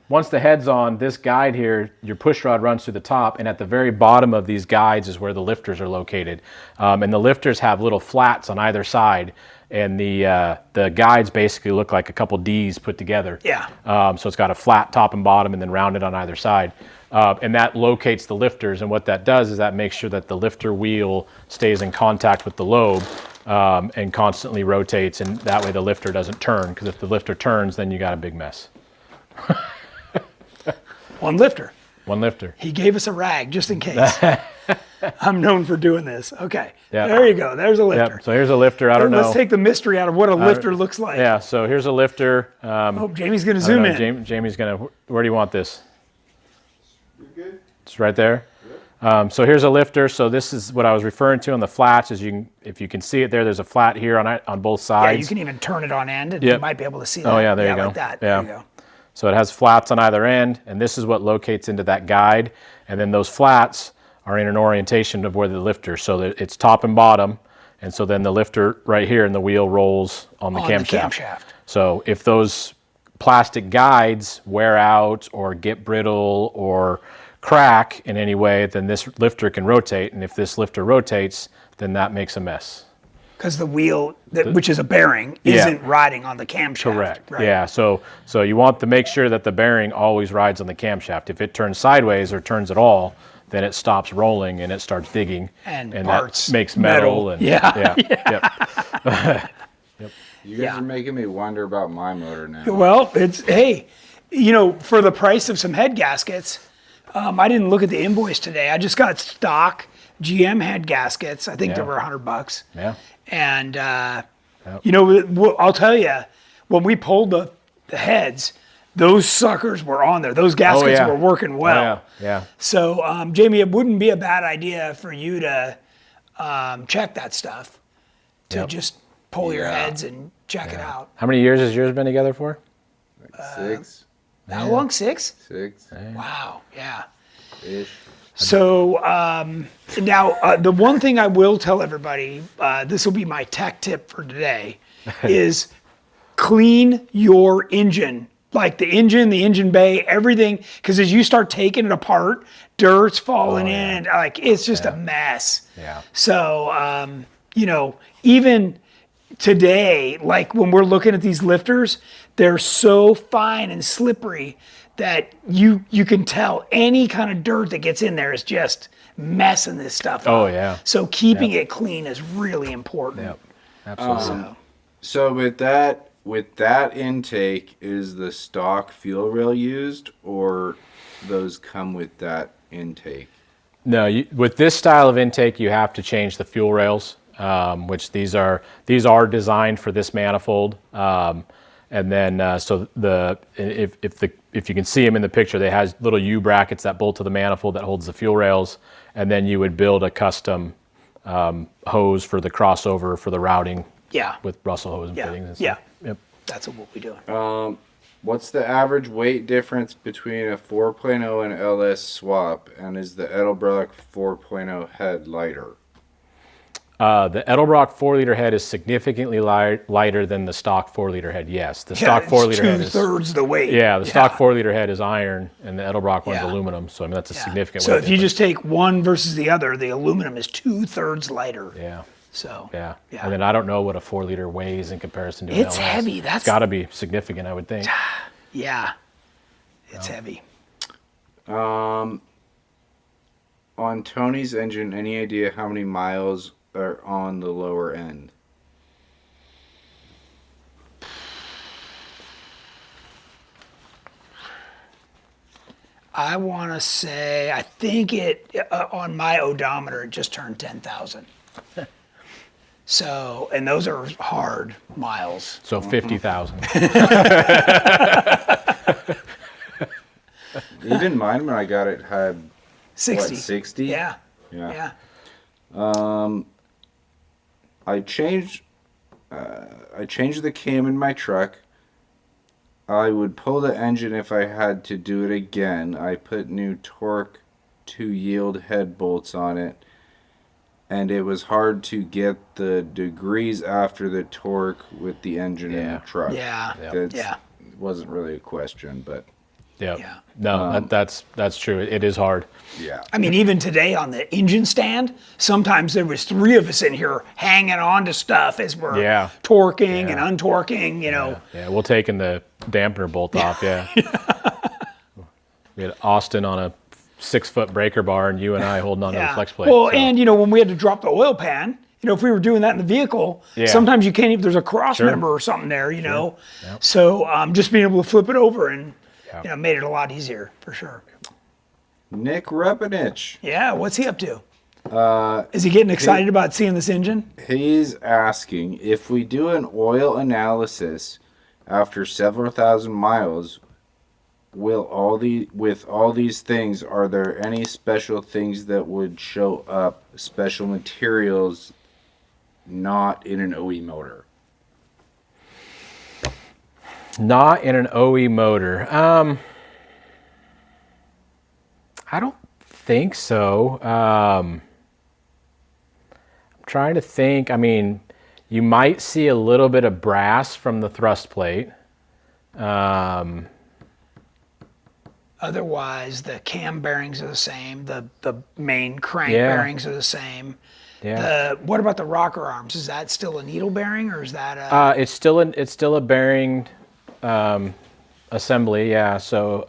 once the head's on, this guide here, your push rod runs through the top, and at the very bottom of these guides is where the lifters are located. And the lifters have little flats on either side, and the guides basically look like a couple D's put together. Yeah. So it's got a flat top and bottom and then rounded on either side. And that locates the lifters, and what that does is that makes sure that the lifter wheel stays in contact with the lobe and constantly rotates, and that way the lifter doesn't turn, because if the lifter turns, then you got a big mess. One lifter. One lifter. He gave us a rag just in case. I'm known for doing this. Okay. Yeah. There you go. There's a lifter. Yep. So here's a lifter. I don't know. Let's take the mystery out of what a lifter looks like. Yeah. So here's a lifter. Oh, Jamie's going to I don't zoom know, in. Jamie's gonna. Where do you want this? It's right there. So here's a lifter. So this is what I was referring to on the flats. Is if you can see it there, there's a flat here on both Yeah, sides. you can even turn it on end, and Yep. you might be able to see that. Oh yeah, there you go. Like that. Yeah. There you go. So it has flats on either end, and this is what locates into that guide. And then those flats are in an orientation of where the lifter. So that it's top and bottom, and so then the lifter right here and the wheel rolls on the camshaft. So if those plastic guides wear out or get brittle or crack in any way, then this lifter can rotate, and if this lifter rotates, then that makes a mess. Because the wheel, which is a bearing, Yeah. isn't riding on the camshaft. Correct. Right? Yeah. So you want to make sure that the bearing always rides on the camshaft. If it turns sideways or turns at all, then it stops rolling and it starts digging, And that parts, makes metal. And Yeah. Yep. You guys are making me wonder about my motor now. Well, hey, you know, for the price of some head gaskets, I didn't look at the invoice today. I just got stock GM head gaskets. I think they Yeah. were $100. Yeah. And, you know, I'll tell you, when we pulled the heads, those suckers were on there. Those gaskets were working well. Oh, yeah. So, Jamie, it wouldn't be a bad idea for you to check that stuff, to just pull your heads and check it out. How many years has yours been together for? Like 6. How long? 6? 6 Wow. Yeah. ish. So now the one thing I will tell everybody, this will be my tech tip for today, is clean your engine. Like the engine bay, everything, because as you start taking it apart, dirt's falling in, like it's just a mess. Yeah. So, even today, like when we're looking at these lifters, they're so fine and slippery that you can tell any kind of dirt that gets in there is just messing this stuff up. Oh, yeah. So keeping it clean is really important. Yep. Absolutely. So with that intake, is the stock fuel rail used, or those come with that intake? No, with this style of intake, you have to change the fuel rails, which these are designed for this manifold. And then if you can see them in the picture, they have little U brackets that bolt to the manifold that holds the fuel rails, and then you would build a custom hose for the crossover for the routing. Yeah. With Russell hose and fittings and stuff. Yeah. Yep. That's what we'll be doing. What's the average weight difference between a 4.0 and LS swap, and is the Edelbrock 4.0 head lighter? The Edelbrock 4-liter head is significantly lighter than the stock 4-liter head. Yes, the stock 4-liter head is 2/3 the weight. Yeah, the stock 4-liter head is iron, and the Edelbrock one's Yeah. aluminum. So I mean that's a significant. So weight if you difference. just take one versus the other, the aluminum is 2/3 lighter. Yeah. So Yeah. Yeah. And then I don't know what a 4-liter weighs in comparison to an It's LS. heavy. It's That's got to be significant, I would think. yeah. It's heavy. On Tony's engine, any idea how many miles are on the lower end? I want to say, I think it on my odometer it just turned 10,000. So, and those are hard miles. So 50,000. Even mine, when I got it, had 60. what, 60? Yeah. Yeah. Yeah. I changed the cam in my truck. I would pull the engine if I had to do it again. I put new torque to yield head bolts on it, and it was hard to get the degrees after the torque with the engine in the truck. Yeah. That wasn't really a question, but Yep. Yeah. No, that's true. It is hard. yeah. I mean, even today on the engine stand, sometimes there was 3 of us in here hanging on to stuff as we're torquing and untorquing, Yeah, we're taking the dampener bolt off, yeah. We had Austin on a 6-foot breaker bar and you and I holding on to the flex plate. Well, so. and when we had to drop the oil pan, if we were doing that in the vehicle, sometimes you can't even, there's a cross member or something there, Yep. So just being able to flip it over and, made it a lot easier for sure. Nick Repinich. Yeah, what's he up to? Is he getting excited about seeing this engine? He's asking if we do an oil analysis after several thousand miles, with all these things, are there any special things that would show up, special materials not in an OE motor? Not in an OE motor. I don't think so. I'm trying to think. I mean, you might see a little bit of brass from the thrust plate. Otherwise, the cam bearings are the same. The main crank bearings are the same. Yeah. What about the rocker arms? Is that still a needle bearing, or is that a? It's still a bearing assembly. Yeah. So,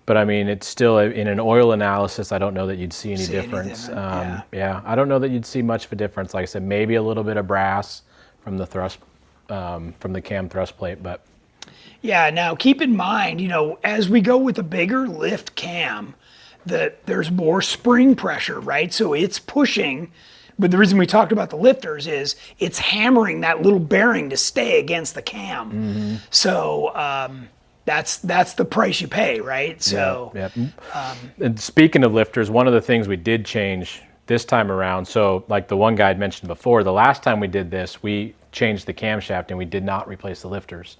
but I mean, it's still in an oil analysis. I don't know that you'd see any difference. Yeah. I don't know that you'd see much of a difference. Like I said, maybe a little bit of brass from the thrust, from the cam thrust plate, but. Yeah, now keep in mind, as we go with a bigger lift cam, that there's more spring pressure, right? So it's pushing, but the reason we talked about the lifters is it's hammering that little bearing to stay against the cam. Mm-hmm. So that's the price you pay, right? So and speaking of lifters, one of the things we did change this time around, so like the one guy I'd mentioned before, the last time we did this, we changed the camshaft and we did not replace the lifters.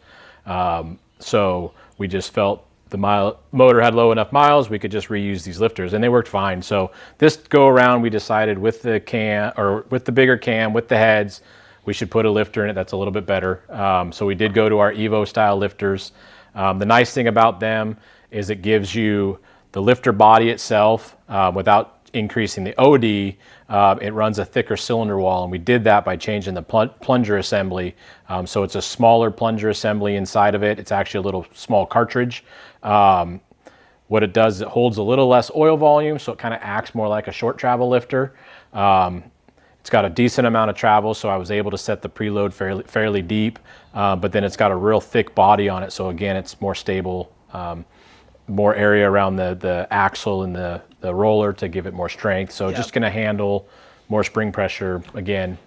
So we just felt the motor had low enough miles, we could just reuse these lifters, and they worked fine. So this go around, we decided with the cam, or with the bigger cam, with the heads, we should put a lifter in it that's a little bit better. So we did go to our Evo style lifters. The nice thing about them is it gives you the lifter body itself without increasing the OD. It runs a thicker cylinder wall, and we did that by changing the plunger assembly. So it's a smaller plunger assembly inside of it. It's actually a little small cartridge. What it does is it holds a little less oil volume, so it kind of acts more like a short travel lifter. It's got a decent amount of travel, so I was able to set the preload fairly deep, but then it's got a real thick body on it, so again, it's more stable, more area around the axle and the roller to give it more strength. So just going to handle more spring pressure, again,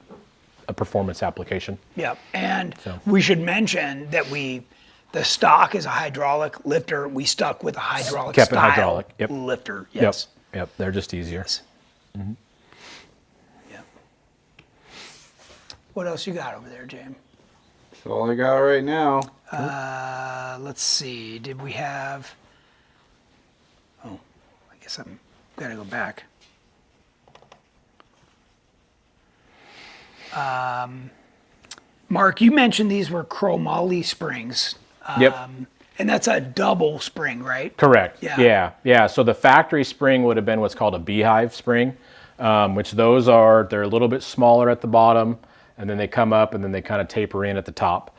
a performance application. Yeah, and we should mention that the stock is a hydraulic lifter. We stuck with a hydraulic Kept it style hydraulic. Yep. lifter. Yes. Yep. They're just easier. Yes. Yeah. What else you got over there, James? That's all I got right now. Let's see. Did we have? Oh, I guess I'm gotta go back. Mark, you mentioned these were chromoly springs. Yep. And that's a double spring, right? Correct. Yeah. Yeah. So the factory spring would have been what's called a beehive spring, which they're a little bit smaller at the bottom, and then they come up and then they kind of taper in at the top.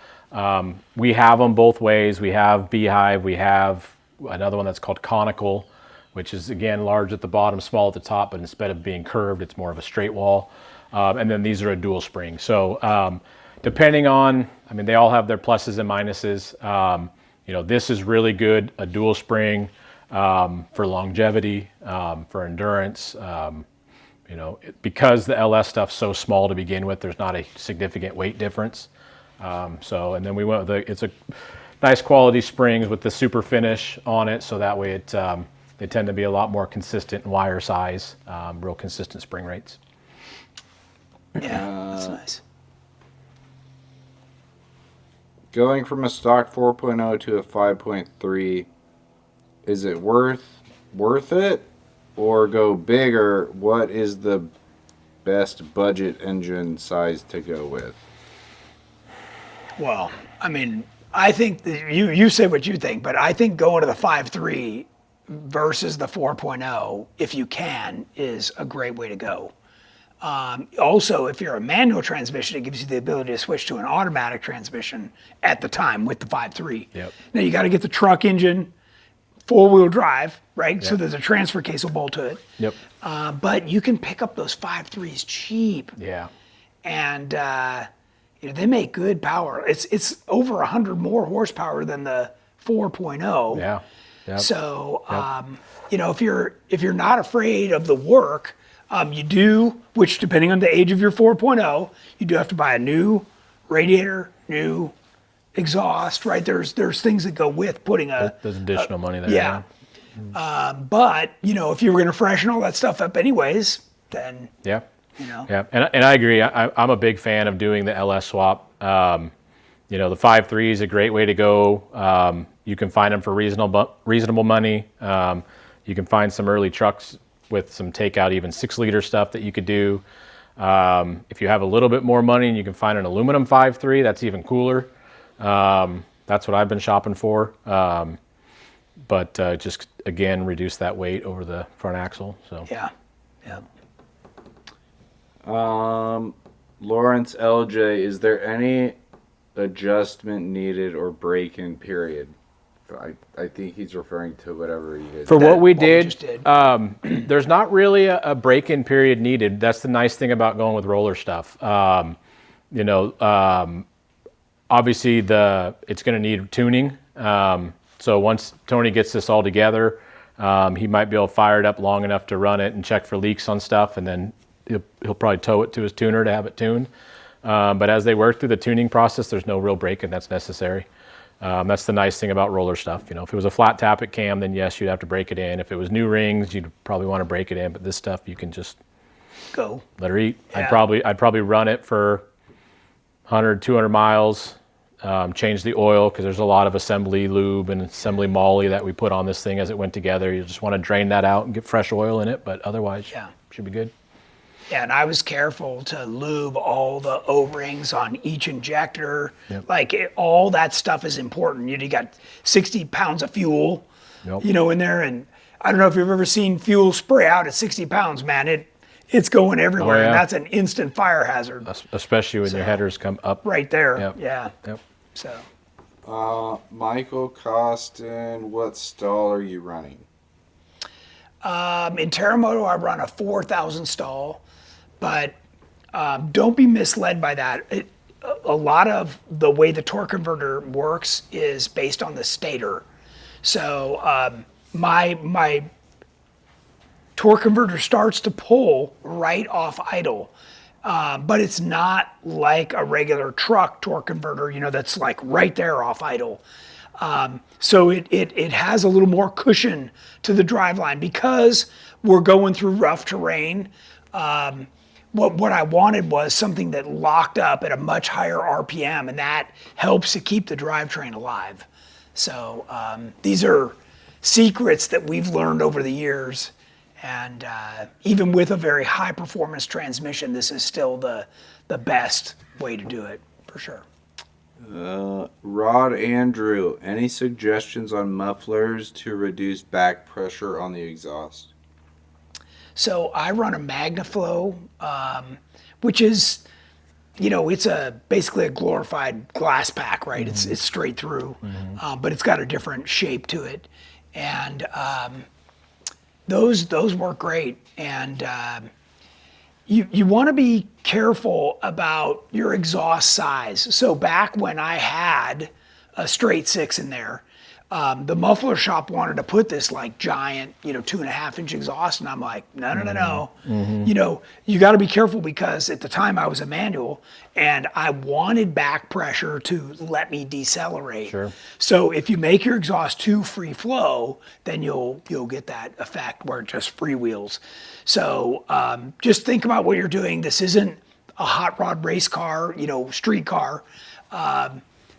We have them both ways. We have beehive. We have another one that's called conical, which is again large at the bottom, small at the top, but instead of being curved, it's more of a straight wall. And then these are a dual spring. So depending on, they all have their pluses and minuses. This is really good, a dual spring for longevity, for endurance. Because the LS stuff's so small to begin with, there's not a significant weight difference. And then we went with it's a nice quality springs with the super finish on it, so that way they tend to be a lot more consistent in wire size, real consistent spring rates. Yeah, that's nice. Going from a stock 4.0 to a 5.3, is it worth it, or go bigger? What is the best budget engine size to go with? Well, I think that you say what you think, but I think going to the 5.3 versus the 4.0, if you can, is a great way to go. Also, if you're a manual transmission, it gives you the ability to switch to an automatic transmission at the time with the 5.3. Yep. Now you got to get the truck engine, four-wheel drive, right? Yep. So there's a transfer case will bolt to it. Yep. But you can pick up those 5.3s cheap. Yeah. And they make good power. It's over 100 more horsepower than the 4.0. Yeah. Yep. So if you're not afraid of the work. You do, which depending on the age of your 4.0, you do have to buy a new radiator, new exhaust, right? There's things that go with putting there's additional money there. Yeah. But, if you were going to freshen all that stuff up anyways, then, Yeah. And I agree. I'm a big fan of doing the LS swap. The 5.3 is a great way to go. You can find them for reasonable money. You can find some early trucks with some takeout, even 6-liter stuff that you could do. If you have a little bit more money and you can find an aluminum 5.3, that's even cooler. That's what I've been shopping for. But just, again, reduce that weight over the front axle. So Yeah. Lawrence LJ, is there any adjustment needed or break-in period? I think he's referring to whatever he did. For what we did, just did. There's not really a break-in period needed. That's the nice thing about going with roller stuff. Obviously it's going to need tuning. So once Tony gets this all together, he might be able to fire it up long enough to run it and check for leaks on stuff, and then he'll probably tow it to his tuner to have it tuned. But as they work through the tuning process, there's no real break-in that's necessary. That's the nice thing about roller stuff. If it was a flat tappet cam, then yes, you'd have to break it in. If it was new rings, you'd probably want to break it in. But this stuff, you can just go let her eat. Yeah. I'd probably run it for 100, 200 miles, change the oil because there's a lot of assembly lube and assembly moly that we put on this thing as it went together. You just want to drain that out and get fresh oil in it, but otherwise, should be good. Yeah, and I was careful to lube all the O-rings on each injector. Like all that stuff is important. You got 60 pounds of fuel, in there, and I don't know if you've ever seen fuel spray out at 60 pounds, man. It's going everywhere, and that's an instant fire hazard. Especially when your headers come up. Right there, Yep. So. Michael Costin, what stall are you running? In Terramoto, I run a 4,000 stall, but don't be misled by that. A lot of the way the torque converter works is based on the stator. So my torque converter starts to pull right off idle, but it's not like a regular truck torque converter, that's like right there off idle. So it has a little more cushion to the driveline because we're going through rough terrain. What I wanted was something that locked up at a much higher RPM, and that helps to keep the drivetrain alive. So these are secrets that we've learned over the years, and even with a very high performance transmission, this is still the best way to do it, for sure. Rod Andrew, any suggestions on mufflers to reduce back pressure on the exhaust? So I run a MagnaFlow, which is, it's basically a glorified glass pack, right? It's straight through, but it's got a different shape to it, and those work great. And you want to be careful about your exhaust size. So back when I had a straight 6 in there, the muffler shop wanted to put this like giant, 2.5-inch exhaust, and I'm like, no. You got to be careful because at the time I was a manual, and I wanted back pressure to let me decelerate. Sure. So if you make your exhaust too free flow, then you'll get that effect where it just freewheels. So just think about what you're doing. This isn't a hot rod race car, street car.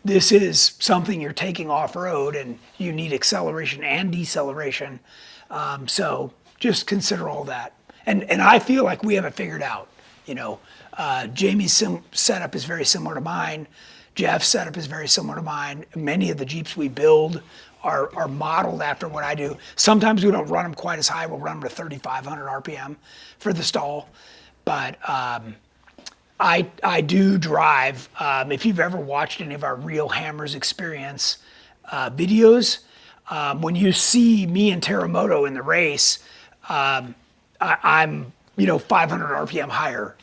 This is something you're taking off-road, and you need acceleration and deceleration. So just consider all that. And I feel like we have it figured out. Jamie's setup is very similar to mine. Jeff's setup is very similar to mine. Many of the Jeeps we build are modeled after what I do. Sometimes we don't run them quite as high. We'll run them to 3,500 RPM for the stall. But I do drive. If you've ever watched any of our Real Hammers Experience videos, when you see me and Terramoto in the race, I'm 500 RPM higher.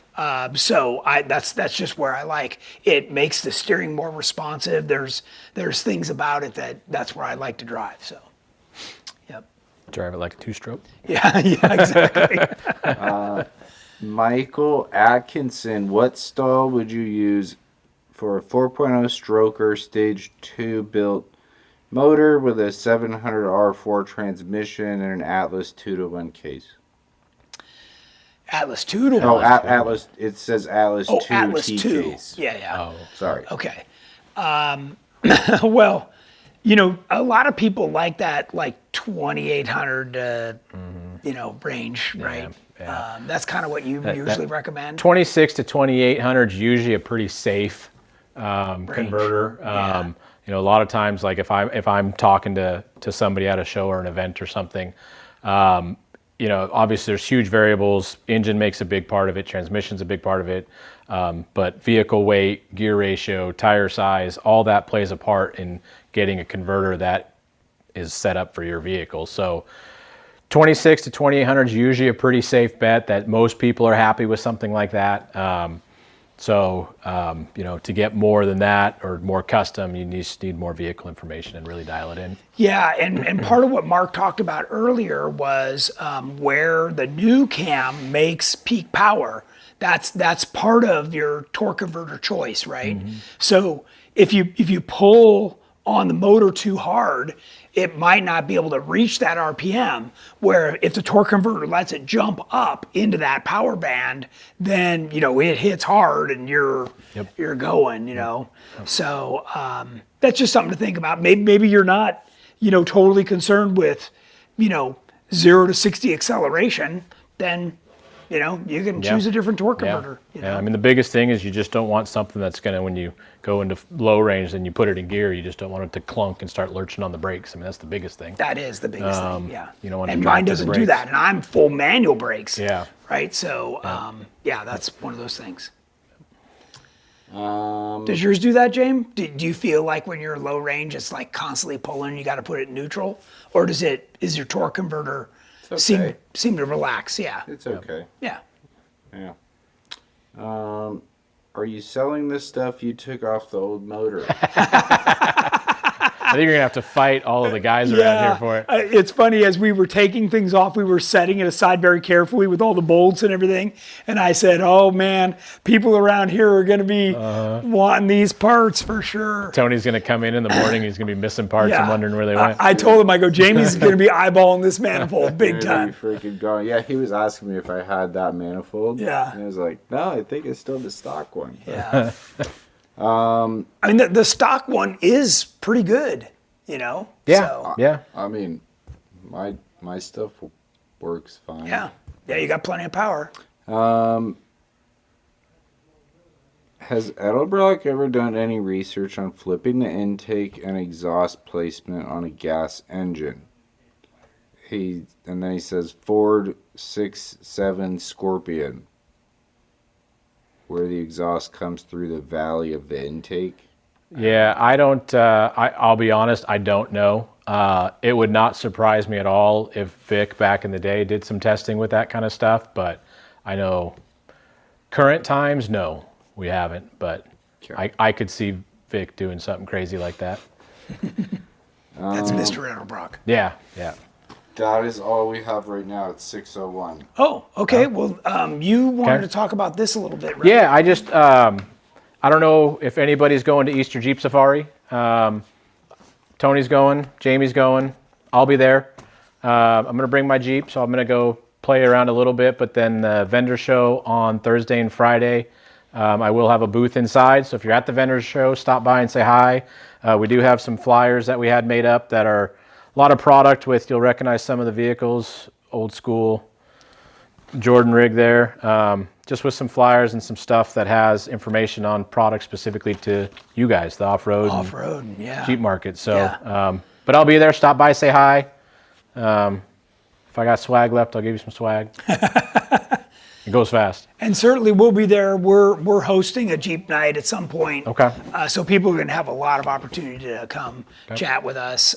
So that's just where I like it. Makes the steering more responsive. There's things about it that's where I like to drive. So, yep. Drive it like a 2-stroke. Yeah, exactly. Michael Atkinson, what stall would you use for a 4.0 stroker stage 2 built motor with a 700 R4 transmission and an Atlas 2-to-1 case? Atlas 2-to-1? Oh, Atlas. It says Atlas 2 Atlas T 2. case. Yeah. Oh, sorry. Okay. Well, a lot of people like that, like 2,800, range, right? Yeah. That's kind of what you usually recommend. 26 to 2,800 is usually a pretty safe converter. A lot of times, like if I'm talking to somebody at a show or an event or something, obviously there's huge variables. Engine makes a big part of it. Transmission's a big part of it. But vehicle weight, gear ratio, tire size, all that plays a part in getting a converter that is set up for your vehicle. So 26 to 2,800 is usually a pretty safe bet that most people are happy with something like that. To get more than that or more custom, you need more vehicle information and really dial it in. Yeah, and part of what Mark talked about earlier was where the new cam makes peak power. That's part of your torque converter choice, right? So if you pull on the motor too hard it might not be able to reach that RPM, where if the torque converter lets it jump up into that power band, then, you know, it hits hard and you're going, you know. So that's just something to think about. Maybe you're not, you know, totally concerned with, you know, 0 to 60 acceleration, then, you know, you can choose a different torque converter. You know? I mean, the biggest thing is you just don't want something that's going to, when you go into low range and you put it in gear, you just don't want it to clunk and start lurching on the brakes. I mean, that's the biggest thing. That is the biggest thing, yeah. You don't want to and drive mine to the doesn't do brakes. that, and I'm full manual brakes. Yeah. Right, so, yeah, that's one of those things. Um, Does yours do that, James? Do you feel like when you're low range, it's like constantly pulling, you got to put it in neutral? Or is your torque converter okay. seem to relax? Yeah. It's okay. Yeah. Yeah. Are you selling this stuff you took off the old motor? I think you're going to have to fight all of the guys around here for it. It's funny, as we were taking things off, we were setting it aside very carefully with all the bolts and everything. And I said, oh man, people around here are going to be wanting these parts for sure. Tony's going to come in the morning. He's going to be missing parts and wondering where they went. I told him, I go, Jamie's going to be eyeballing this manifold big Really time. freaking going. Yeah, he was asking me if I had that manifold. Yeah. And I was like, no, I think it's still the stock one. Yeah. I mean, the stock one is pretty good, you know? Yeah. So, Yeah. I mean, my stuff works fine. yeah. Yeah, you got plenty of power. Has Edelbrock ever done any research on flipping the intake and exhaust placement on a gas engine? And then he says Ford 6.7 Scorpion, where the exhaust comes through the valley of the intake. Yeah, I don't, I'll be honest, I don't know. It would not surprise me at all if Vic back in the day did some testing with that kind of stuff, but I know current times, no, we haven't, but Okay. I could see Vic doing something crazy like that. That's Mr. Edelbrock. Yeah, yeah. That is all we have right now. It's 6:01. Oh, okay. Well, you wanted Okay. to talk about this a little bit, right? Yeah, I just, I don't know if anybody's going to Easter Jeep Safari. Tony's going, Jamie's going, I'll be there. I'm going to bring my Jeep, so I'm going to go play around a little bit, but then the vendor show on Thursday and Friday, I will have a booth inside, so if you're at the vendor show, stop by and say hi. We do have some flyers that we had made up that are a lot of product with, you'll recognize some of the vehicles, old school Jordan rig there, just with some flyers and some stuff that has information on products specifically to you guys, the off-road and Off-road, yeah. Jeep market. So, Yeah. but I'll be there, stop by, say hi. If I got swag left, I'll give you some swag. It goes fast. And certainly we'll be there. We're hosting a Jeep night at some point. Okay. So people are going to have a lot of opportunity to come chat with us.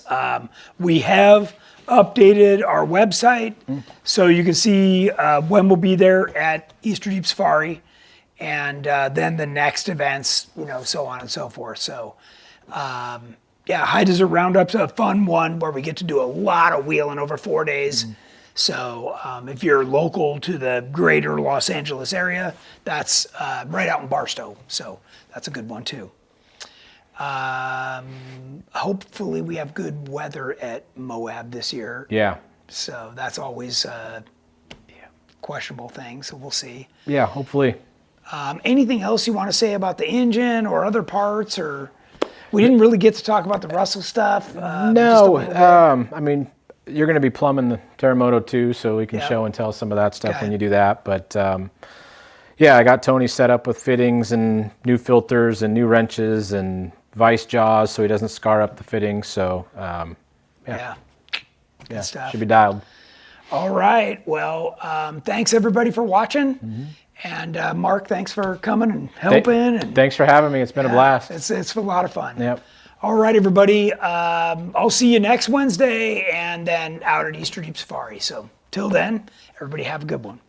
We have updated our website, so you can see when we'll be there at Easter Jeep Safari, and then the next events, you know, so on and so forth. So, yeah, High Desert Roundup's a fun one where we get to do a lot of wheeling over 4 days. So if you're local to the greater Los Angeles area, that's right out in Barstow. So that's a good one too. Hopefully we have good weather at Moab this year. Yeah. So that's always a questionable thing, so we'll see. Yeah, hopefully. Anything else you want to say about the engine or other parts? Or we didn't really get to talk about the Russell stuff. No, I mean, you're going to be plumbing the Terramoto too, so we can show and tell some of that stuff Okay. when you do that. But yeah, I got Tony set up with fittings and new filters and new wrenches and vice jaws so he doesn't scar up the fittings. So Yeah. Good stuff. should be dialed. All right. Well, thanks everybody for watching. And Mark, thanks for coming and helping. And Thanks for having me. It's been a blast. It's a lot of fun. Yep. All right, everybody. I'll see you next Wednesday and then out at Easter Jeep Safari. So till then, everybody have a good one.